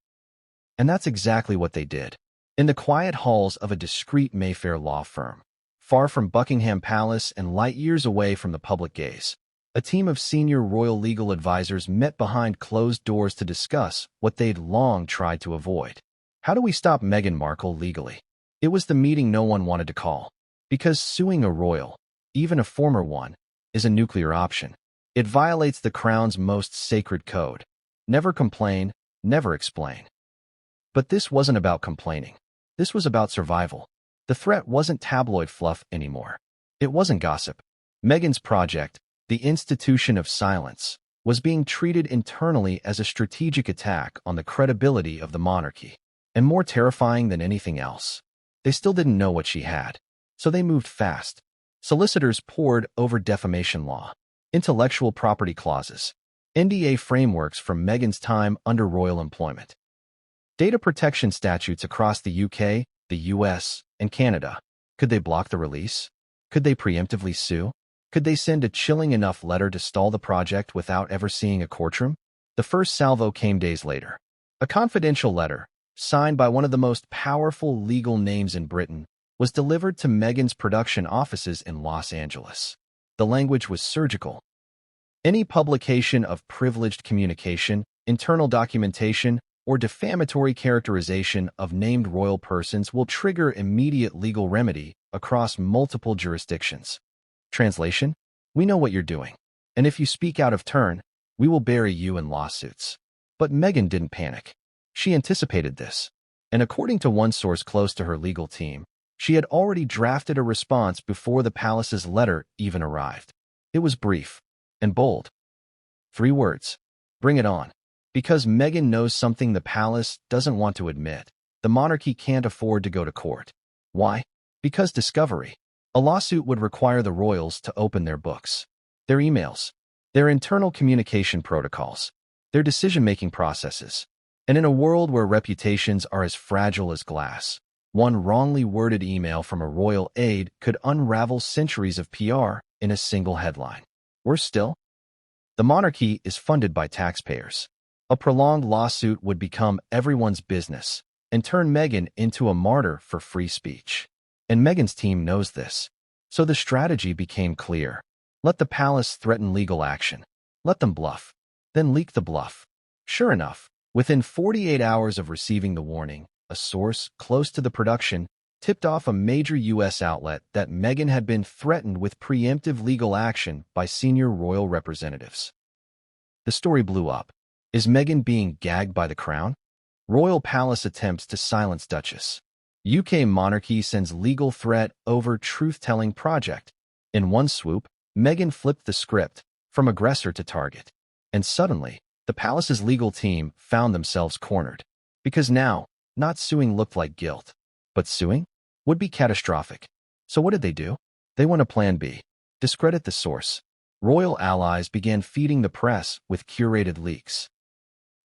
And that's exactly what they did. In the quiet halls of a discreet Mayfair law firm, far from Buckingham Palace and light years away from the public gaze, a team of senior royal legal advisors met behind closed doors to discuss what they'd long tried to avoid. How do we stop Meghan Markle legally? It was the meeting no one wanted to call, because suing a royal, even a former one, is a nuclear option. It violates the crown's most sacred code. Never complain, never explain. But this wasn't about complaining. This was about survival. The threat wasn't tabloid fluff anymore. It wasn't gossip. Meghan's project, the institution of silence, was being treated internally as a strategic attack on the credibility of the monarchy. And more terrifying than anything else, they still didn't know what she had. So they moved fast. Solicitors pored over defamation law, intellectual property clauses, NDA frameworks from Meghan's time under royal employment, data protection statutes across the UK, the US, and Canada. Could they block the release? Could they preemptively sue? Could they send a chilling enough letter to stall the project without ever seeing a courtroom? The first salvo came days later. A confidential letter, signed by one of the most powerful legal names in Britain, was delivered to Meghan's production offices in Los Angeles. The language was surgical. Any publication of privileged communication, internal documentation, or defamatory characterization of named royal persons will trigger immediate legal remedy across multiple jurisdictions. Translation: we know what you're doing, and if you speak out of turn, we will bury you in lawsuits. But Meghan didn't panic. She anticipated this, and according to one source close to her legal team, she had already drafted a response before the palace's letter even arrived. It was brief and bold. 3 words: bring it on. Because Meghan knows something the palace doesn't want to admit. The monarchy can't afford to go to court. Why? Because discovery. A lawsuit would require the royals to open their books, their emails, their internal communication protocols, their decision-making processes. And in a world where reputations are as fragile as glass, one wrongly worded email from a royal aide could unravel centuries of PR in a single headline. Worse still, the monarchy is funded by taxpayers. A prolonged lawsuit would become everyone's business and turn Meghan into a martyr for free speech. And Meghan's team knows this. So the strategy became clear. Let the palace threaten legal action. Let them bluff. Then leak the bluff. Sure enough, within 48 hours of receiving the warning, a source close to the production tipped off a major U.S. outlet that Meghan had been threatened with preemptive legal action by senior royal representatives. The story blew up. Is Meghan being gagged by the crown? Royal palace attempts to silence Duchess. UK monarchy sends legal threat over truth-telling project. In one swoop, Meghan flipped the script from aggressor to target. And suddenly, the palace's legal team found themselves cornered. Because now, not suing looked like guilt. But suing would be catastrophic. So what did they do? They went a plan B. Discredit the source. Royal allies began feeding the press with curated leaks.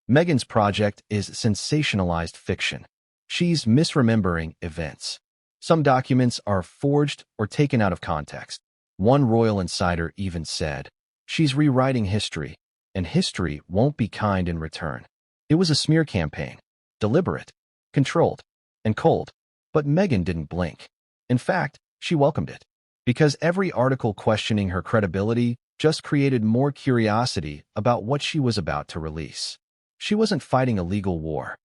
Meghan's project is sensationalized fiction. She's misremembering events. Some documents are forged or taken out of context. One royal insider even said, she's rewriting history, and history won't be kind in return. It was a smear campaign. Deliberate, controlled, and cold. But Meghan didn't blink. In fact, she welcomed it. Because every article questioning her credibility just created more curiosity about what she was about to release. She wasn't fighting a legal war.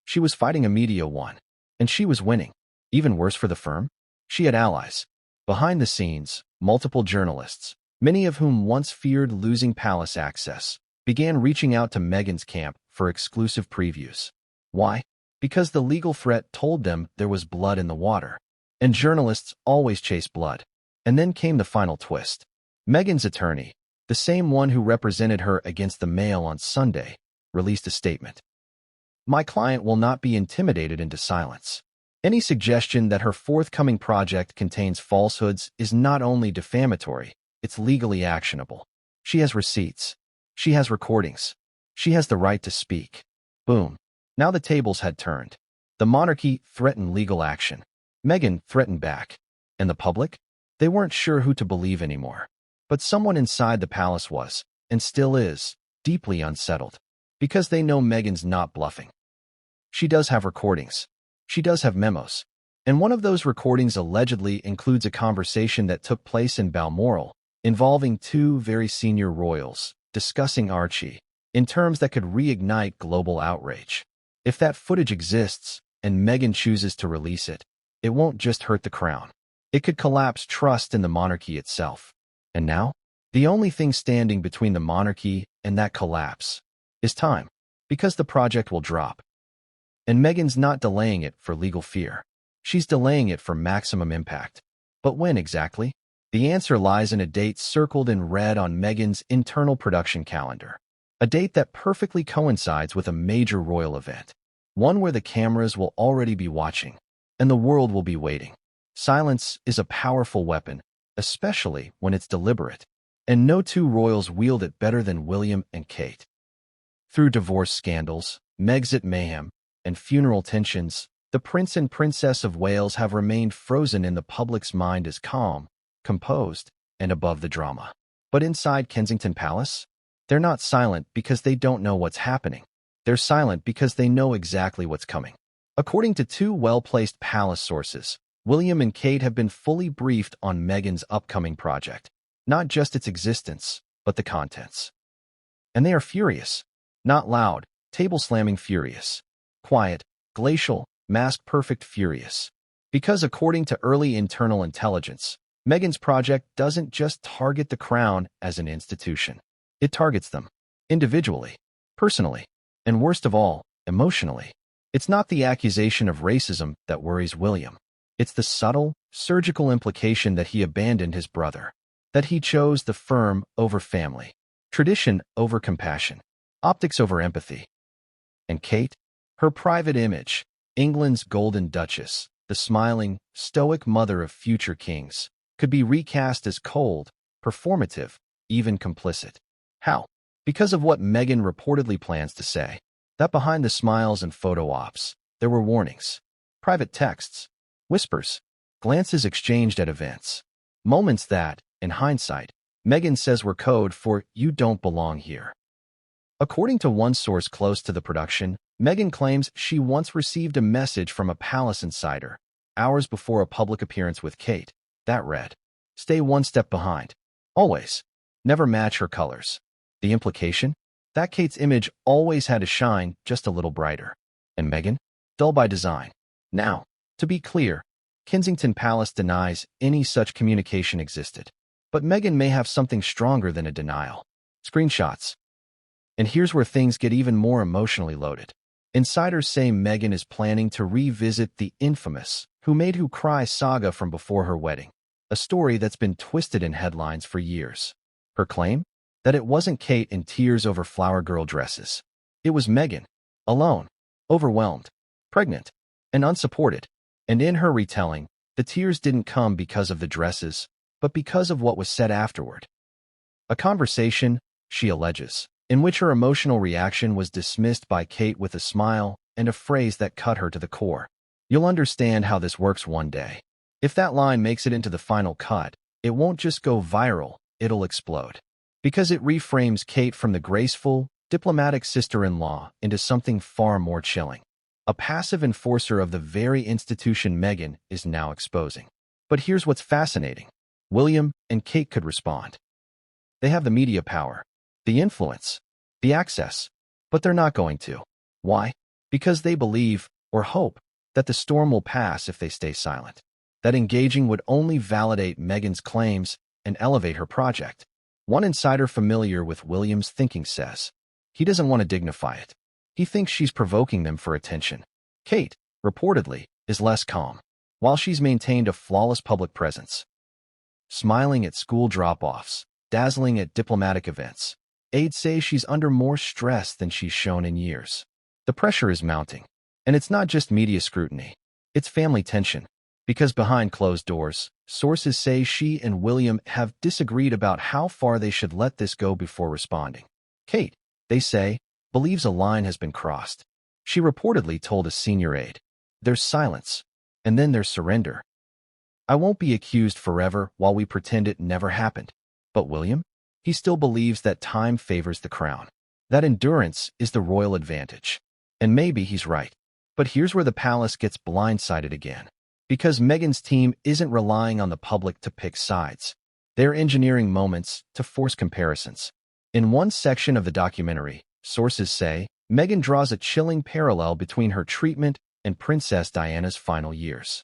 She was fighting a media one, and she was winning. Even worse for the firm, she had allies. Behind the scenes, multiple journalists, many of whom once feared losing palace access, began reaching out to Meghan's camp for exclusive previews. Why? Because the legal threat told them there was blood in the water. And journalists always chase blood. And then came the final twist. Meghan's attorney, the same one who represented her against the Mail on Sunday, released a statement. My client will not be intimidated into silence. Any suggestion that her forthcoming project contains falsehoods is not only defamatory, it's legally actionable. She has receipts. She has recordings. She has the right to speak. Boom. Now the tables had turned. The monarchy threatened legal action. Meghan threatened back. And the public? They weren't sure who to believe anymore. But someone inside the palace was, and still is, deeply unsettled. Because they know Meghan's not bluffing. She does have recordings. She does have memos. And one of those recordings allegedly includes a conversation that took place in Balmoral, involving 2 very senior royals, discussing Archie, in terms that could reignite global outrage. If that footage exists, and Meghan chooses to release it, it won't just hurt the crown. It could collapse trust in the monarchy itself. And now, the only thing standing between the monarchy and that collapse is time, because the project will drop. And Meghan's not delaying it for legal fear. She's delaying it for maximum impact. But when exactly? The answer lies in a date circled in red on Meghan's internal production calendar. A date that perfectly coincides with a major royal event. One where the cameras will already be watching, and the world will be waiting. Silence is a powerful weapon, especially when it's deliberate. And no 2 royals wield it better than William and Kate. Through divorce scandals, Megxit mayhem, and funeral tensions, the Prince and Princess of Wales have remained frozen in the public's mind as calm, composed, and above the drama. But inside Kensington Palace, they're not silent because they don't know what's happening. They're silent because they know exactly what's coming. According to two well-placed palace sources, William and Kate have been fully briefed on Meghan's upcoming project, not just its existence, but the contents. And they are furious. Not loud, table-slamming furious. Quiet, glacial, mask-perfect furious. Because according to early internal intelligence, Meghan's project doesn't just target the crown as an institution. It targets them. Individually. Personally. And worst of all, emotionally. It's not the accusation of racism that worries William. It's the subtle, surgical implication that he abandoned his brother. That he chose the firm over family. Tradition over compassion. Optics over empathy. And Kate? Her private image, England's Golden Duchess, the smiling, stoic mother of future kings, could be recast as cold, performative, even complicit. How? Because of what Meghan reportedly plans to say. That behind the smiles and photo ops, there were warnings. Private texts. Whispers. Glances exchanged at events. Moments that, in hindsight, Meghan says were code for "you don't belong here." According to one source close to the production, Meghan claims she once received a message from a palace insider, hours before a public appearance with Kate, that read, "Stay one step behind. Always. Never match her colors." The implication? That Kate's image always had to shine just a little brighter. And Meghan? Dull by design. Now, to be clear, Kensington Palace denies any such communication existed. But Meghan may have something stronger than a denial. Screenshots. And here's where things get even more emotionally loaded. Insiders say Meghan is planning to revisit the infamous Who Made Who Cry saga from before her wedding, a story that's been twisted in headlines for years. Her claim? That it wasn't Kate in tears over flower girl dresses. It was Meghan, alone, overwhelmed, pregnant, and unsupported. And in her retelling, the tears didn't come because of the dresses, but because of what was said afterward. A conversation, she alleges, in which her emotional reaction was dismissed by Kate with a smile and a phrase that cut her to the core. You'll understand how this works one day. If that line makes it into the final cut, it won't just go viral, it'll explode. Because it reframes Kate from the graceful, diplomatic sister-in-law into something far more chilling. A passive enforcer of the very institution Meghan is now exposing. But here's what's fascinating. William and Kate could respond. They have the media power, the influence, the access, but they're not going to. Why? Because they believe, or hope, that the storm will pass if they stay silent. That engaging would only validate Meghan's claims and elevate her project. One insider familiar with William's thinking says, he doesn't want to dignify it. He thinks she's provoking them for attention. Kate, reportedly, is less calm, while she's maintained a flawless public presence. Smiling at school drop-offs, dazzling at diplomatic events. Aides say she's under more stress than she's shown in years. The pressure is mounting. And it's not just media scrutiny. It's family tension. Because behind closed doors, sources say she and William have disagreed about how far they should let this go before responding. Kate, they say, believes a line has been crossed. She reportedly told a senior aide, "There's silence, and then there's surrender. I won't be accused forever while we pretend it never happened." But William? He still believes that time favors the crown. That endurance is the royal advantage. And maybe he's right. But here's where the palace gets blindsided again. Because Meghan's team isn't relying on the public to pick sides. They're engineering moments to force comparisons. In one section of the documentary, sources say, Meghan draws a chilling parallel between her treatment and Princess Diana's final years.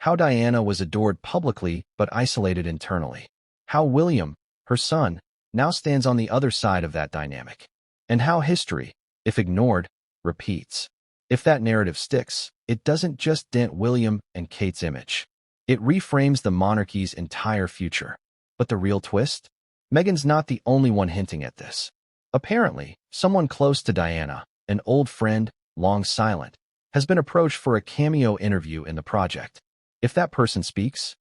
How Diana was adored publicly but isolated internally. How William, her son, now stands on the other side of that dynamic. And how history, if ignored, repeats. If that narrative sticks, it doesn't just dent William and Kate's image. It reframes the monarchy's entire future. But the real twist? Meghan's not the only one hinting at this. Apparently, someone close to Diana, an old friend, long silent, has been approached for a cameo interview in the project. If that person speaks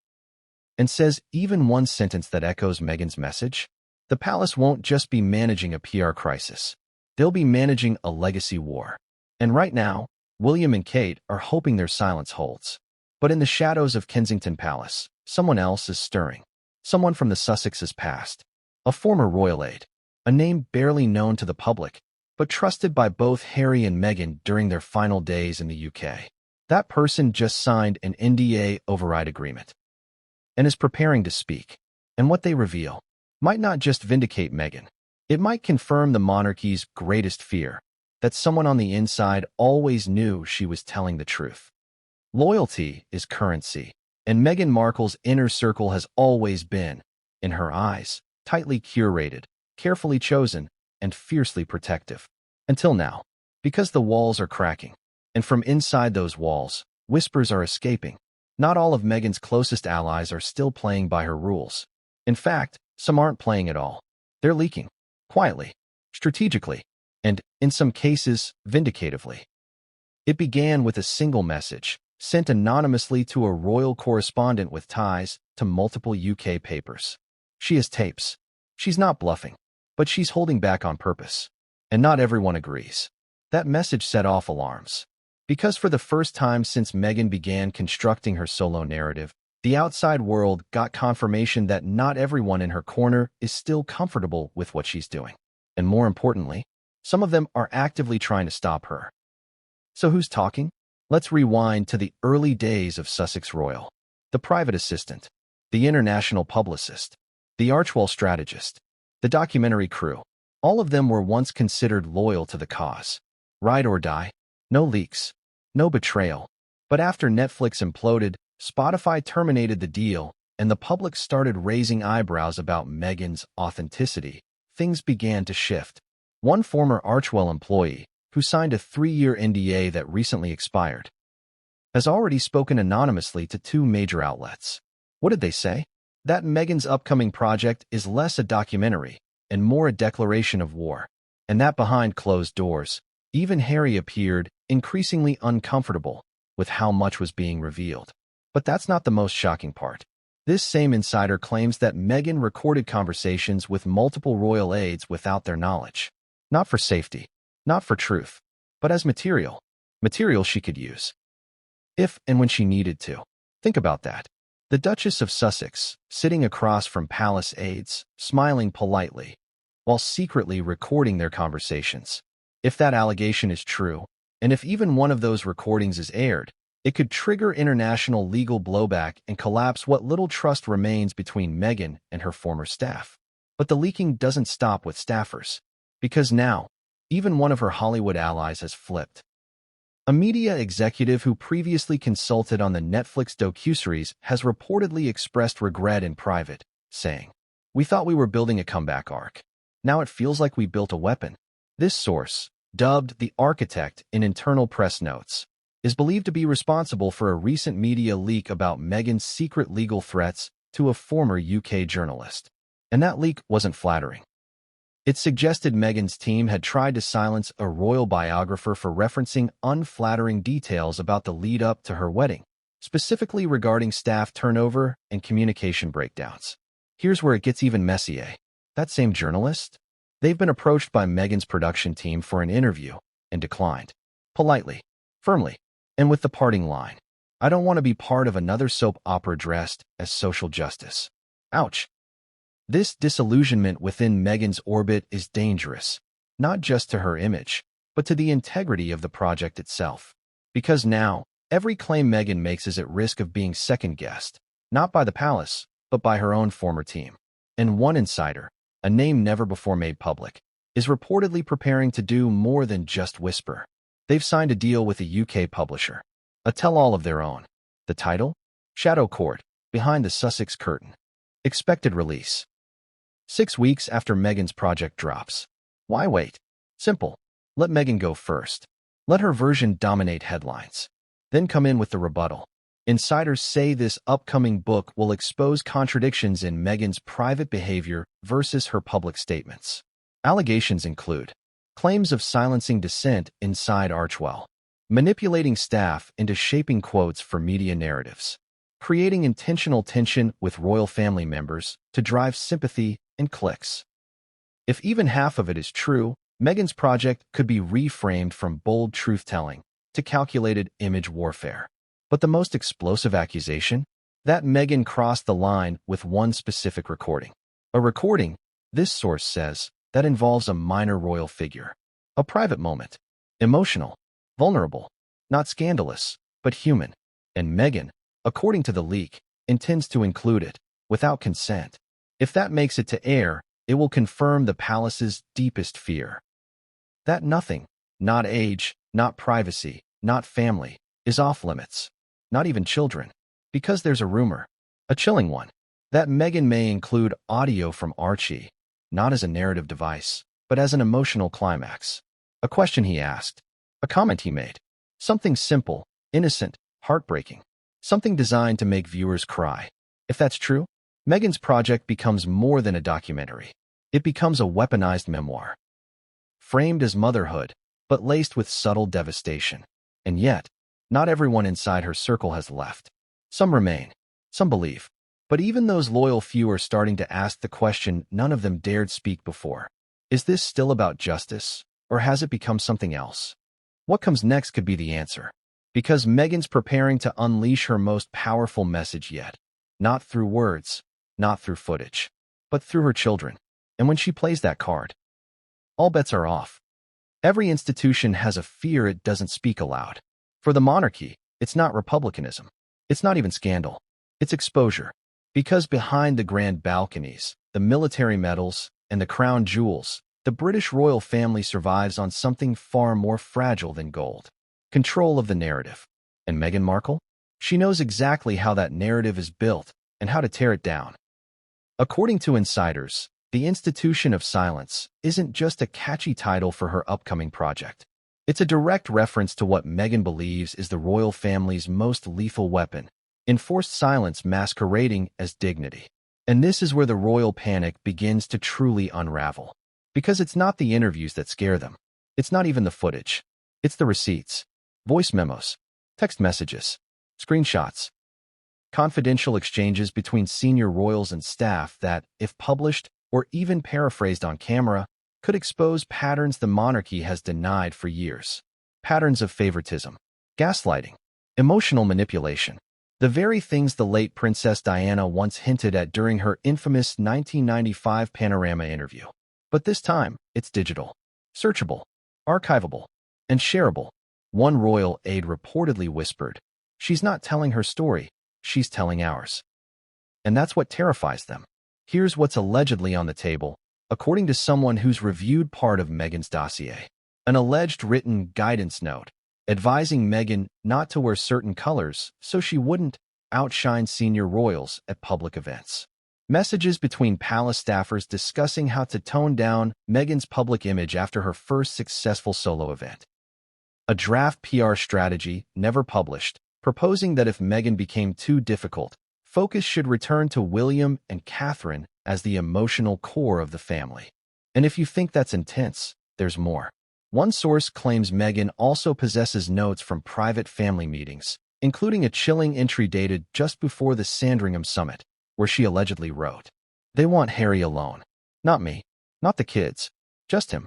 and says even one sentence that echoes Meghan's message, the palace won't just be managing a PR crisis. They'll be managing a legacy war. And right now, William and Kate are hoping their silence holds. But in the shadows of Kensington Palace, someone else is stirring. Someone from the Sussex's past. A former royal aide. A name barely known to the public, but trusted by both Harry and Meghan during their final days in the UK. That person just signed an NDA override agreement and is preparing to speak. And what they reveal might not just vindicate Meghan. It might confirm the monarchy's greatest fear, that someone on the inside always knew she was telling the truth. Loyalty is currency, and Meghan Markle's inner circle has always been, in her eyes, tightly curated, carefully chosen, and fiercely protective. Until now, because the walls are cracking, and from inside those walls, whispers are escaping. Not all of Meghan's closest allies are still playing by her rules. In fact, some aren't playing at all. They're leaking, quietly, strategically, and, in some cases, vindicatively. It began with a single message, sent anonymously to a royal correspondent with ties to multiple UK papers. She has tapes. She's not bluffing, but she's holding back on purpose. And not everyone agrees. That message set off alarms. Because for the first time since Meghan began constructing her solo narrative, the outside world got confirmation that not everyone in her corner is still comfortable with what she's doing. And more importantly, some of them are actively trying to stop her. So who's talking? Let's rewind to the early days of Sussex Royal. The private assistant, the international publicist, the Archwell strategist, the documentary crew. All of them were once considered loyal to the cause. Ride or die. No leaks. No betrayal. But after Netflix imploded, Spotify terminated the deal, and the public started raising eyebrows about Meghan's authenticity, things began to shift. One former Archwell employee, who signed a 3-year NDA that recently expired, has already spoken anonymously to 2 major outlets. What did they say? That Meghan's upcoming project is less a documentary and more a declaration of war, and that behind closed doors, even Harry appeared increasingly uncomfortable with how much was being revealed. But that's not the most shocking part. This same insider claims that Meghan recorded conversations with multiple royal aides without their knowledge. Not for safety, not for truth, but as material she could use. If and when she needed to. Think about that. The Duchess of Sussex, sitting across from palace aides, smiling politely, while secretly recording their conversations. If that allegation is true, and if even one of those recordings is aired, it could trigger international legal blowback and collapse what little trust remains between Meghan and her former staff. But the leaking doesn't stop with staffers, because now, even one of her Hollywood allies has flipped. A media executive who previously consulted on the Netflix docuseries has reportedly expressed regret in private, saying, "We thought we were building a comeback arc. Now it feels like we built a weapon." This source, dubbed the architect in internal press notes, is believed to be responsible for a recent media leak about Meghan's secret legal threats to a former UK journalist. And that leak wasn't flattering. It suggested Meghan's team had tried to silence a royal biographer for referencing unflattering details about the lead-up to her wedding, specifically regarding staff turnover and communication breakdowns. Here's where it gets even messier. That same journalist? They've been approached by Meghan's production team for an interview and declined. Politely, firmly, and with the parting line, "I don't want to be part of another soap opera dressed as social justice." Ouch. This disillusionment within Meghan's orbit is dangerous, not just to her image, but to the integrity of the project itself. Because now, every claim Meghan makes is at risk of being second-guessed, not by the palace, but by her own former team. And one insider, a name never before made public, is reportedly preparing to do more than just whisper. They've signed a deal with a UK publisher, a tell-all of their own. The title? Shadow Court, Behind the Sussex Curtain. Expected release 6 weeks after Meghan's project drops. Why wait? Simple. Let Meghan go first. Let her version dominate headlines. Then come in with the rebuttal. Insiders say this upcoming book will expose contradictions in Meghan's private behavior versus her public statements. Allegations include claims of silencing dissent inside Archwell, manipulating staff into shaping quotes for media narratives, creating intentional tension with royal family members to drive sympathy and clicks. If even half of it is true, Meghan's project could be reframed from bold truth-telling to calculated image warfare. But the most explosive accusation? that Meghan crossed the line with one specific recording. A recording, this source says, that involves a minor royal figure. A private moment. Emotional. Vulnerable. Not scandalous, but human. And Meghan, according to the leak, intends to include it, without consent. If that makes it to air, it will confirm the palace's deepest fear. That nothing, not age, not privacy, not family, is off limits. Not even children. Because there's a rumor, a chilling one, that Meghan may include audio from Archie, not as a narrative device, but as an emotional climax. A question he asked, a comment he made, something simple, innocent, heartbreaking, something designed to make viewers cry. If that's true, Meghan's project becomes more than a documentary. It becomes a weaponized memoir. Framed as motherhood, but laced with subtle devastation. And yet, not everyone inside her circle has left. Some remain, some believe. But even those loyal few are starting to ask the question none of them dared speak before. Is this still about justice, or has it become something else? What comes next could be the answer. Because Meghan's preparing to unleash her most powerful message yet. Not through words, not through footage, but through her children. And when she plays that card, all bets are off. Every institution has a fear it doesn't speak aloud. For the monarchy, it's not republicanism. It's not even scandal. It's exposure. Because behind the grand balconies, the military medals, and the crown jewels, the British royal family survives on something far more fragile than gold. Control of the narrative. And Meghan Markle? She knows exactly how that narrative is built and how to tear it down. According to insiders, the Institution of Silence isn't just a catchy title for her upcoming project. It's a direct reference to what Meghan believes is the royal family's most lethal weapon, enforced silence masquerading as dignity. And this is where the royal panic begins to truly unravel. Because it's not the interviews that scare them. It's not even the footage. It's the receipts, voice memos, text messages, screenshots, confidential exchanges between senior royals and staff that, if published or even paraphrased on camera, could expose patterns the monarchy has denied for years. Patterns of favoritism, gaslighting, emotional manipulation. The very things the late Princess Diana once hinted at during her infamous 1995 Panorama interview. But this time, it's digital, searchable, archivable, and shareable. One royal aide reportedly whispered, "She's not telling her story, she's telling ours." And that's what terrifies them. Here's what's allegedly on the table, according to someone who's reviewed part of Meghan's dossier. An alleged written guidance note, advising Meghan not to wear certain colors so she wouldn't outshine senior royals at public events. Messages between palace staffers discussing how to tone down Meghan's public image after her first successful solo event. A draft PR strategy, never published, proposing that if Meghan became too difficult, focus should return to William and Catherine as the emotional core of the family. And if you think that's intense, there's more. One source claims Meghan also possesses notes from private family meetings, including a chilling entry dated just before the Sandringham summit, where she allegedly wrote, "They want Harry alone. Not me. Not the kids. Just him.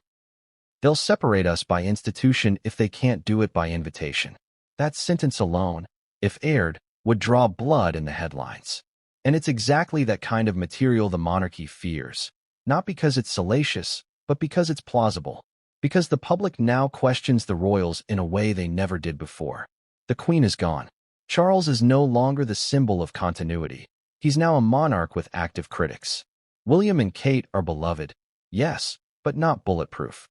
They'll separate us by institution if they can't do it by invitation." That sentence alone, if aired, would draw blood in the headlines. And it's exactly that kind of material the monarchy fears. Not because it's salacious, but because it's plausible. Because the public now questions the royals in a way they never did before. The Queen is gone. Charles is no longer the symbol of continuity. He's now a monarch with active critics. William and Kate are beloved, yes, but not bulletproof.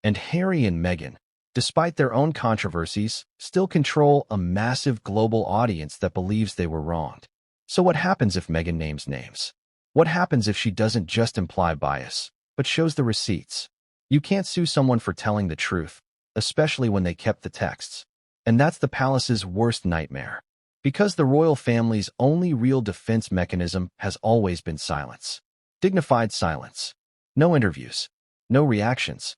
And Harry and Meghan, despite their own controversies, still control a massive global audience that believes they were wronged. So what happens if Meghan names names? What happens if she doesn't just imply bias, but shows the receipts? You can't sue someone for telling the truth, especially when they kept the texts. And that's the palace's worst nightmare. Because the royal family's only real defense mechanism has always been silence. Dignified silence. No interviews. No reactions.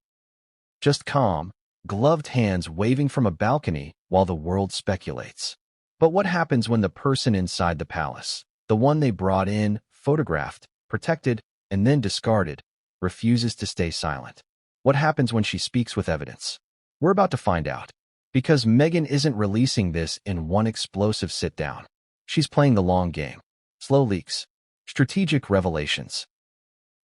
Just calm, gloved hands waving from a balcony while the world speculates. But what happens when the person inside the palace, the one they brought in, photographed, protected, and then discarded, refuses to stay silent? What happens when she speaks with evidence? We're about to find out. Because Meghan isn't releasing this in one explosive sit-down. She's playing the long game. Slow leaks. Strategic revelations.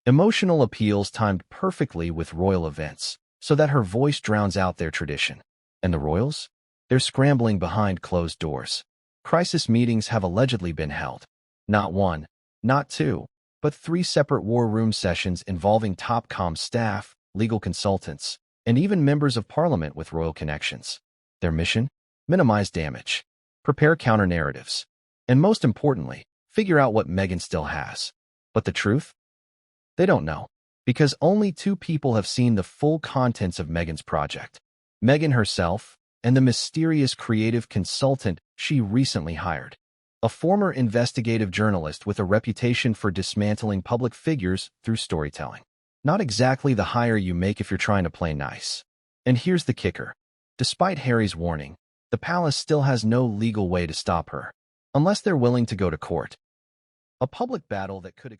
Emotional appeals timed perfectly with royal events, so that her voice drowns out their tradition. And the royals? They're scrambling behind closed doors. Crisis meetings have allegedly been held. Not one, not two, but three separate war room sessions involving top comm staff, legal consultants, and even members of parliament with royal connections. Their mission? Minimize damage, prepare counter-narratives, and most importantly, figure out what Meghan still has. But the truth? They don't know, because only two people have seen the full contents of Meghan's project. Meghan herself and the mysterious creative consultant she recently hired, a former investigative journalist with a reputation for dismantling public figures through storytelling. Not exactly the hire you make if you're trying to play nice. And here's the kicker. Despite Harry's warning, the palace still has no legal way to stop her, unless they're willing to go to court. A public battle that could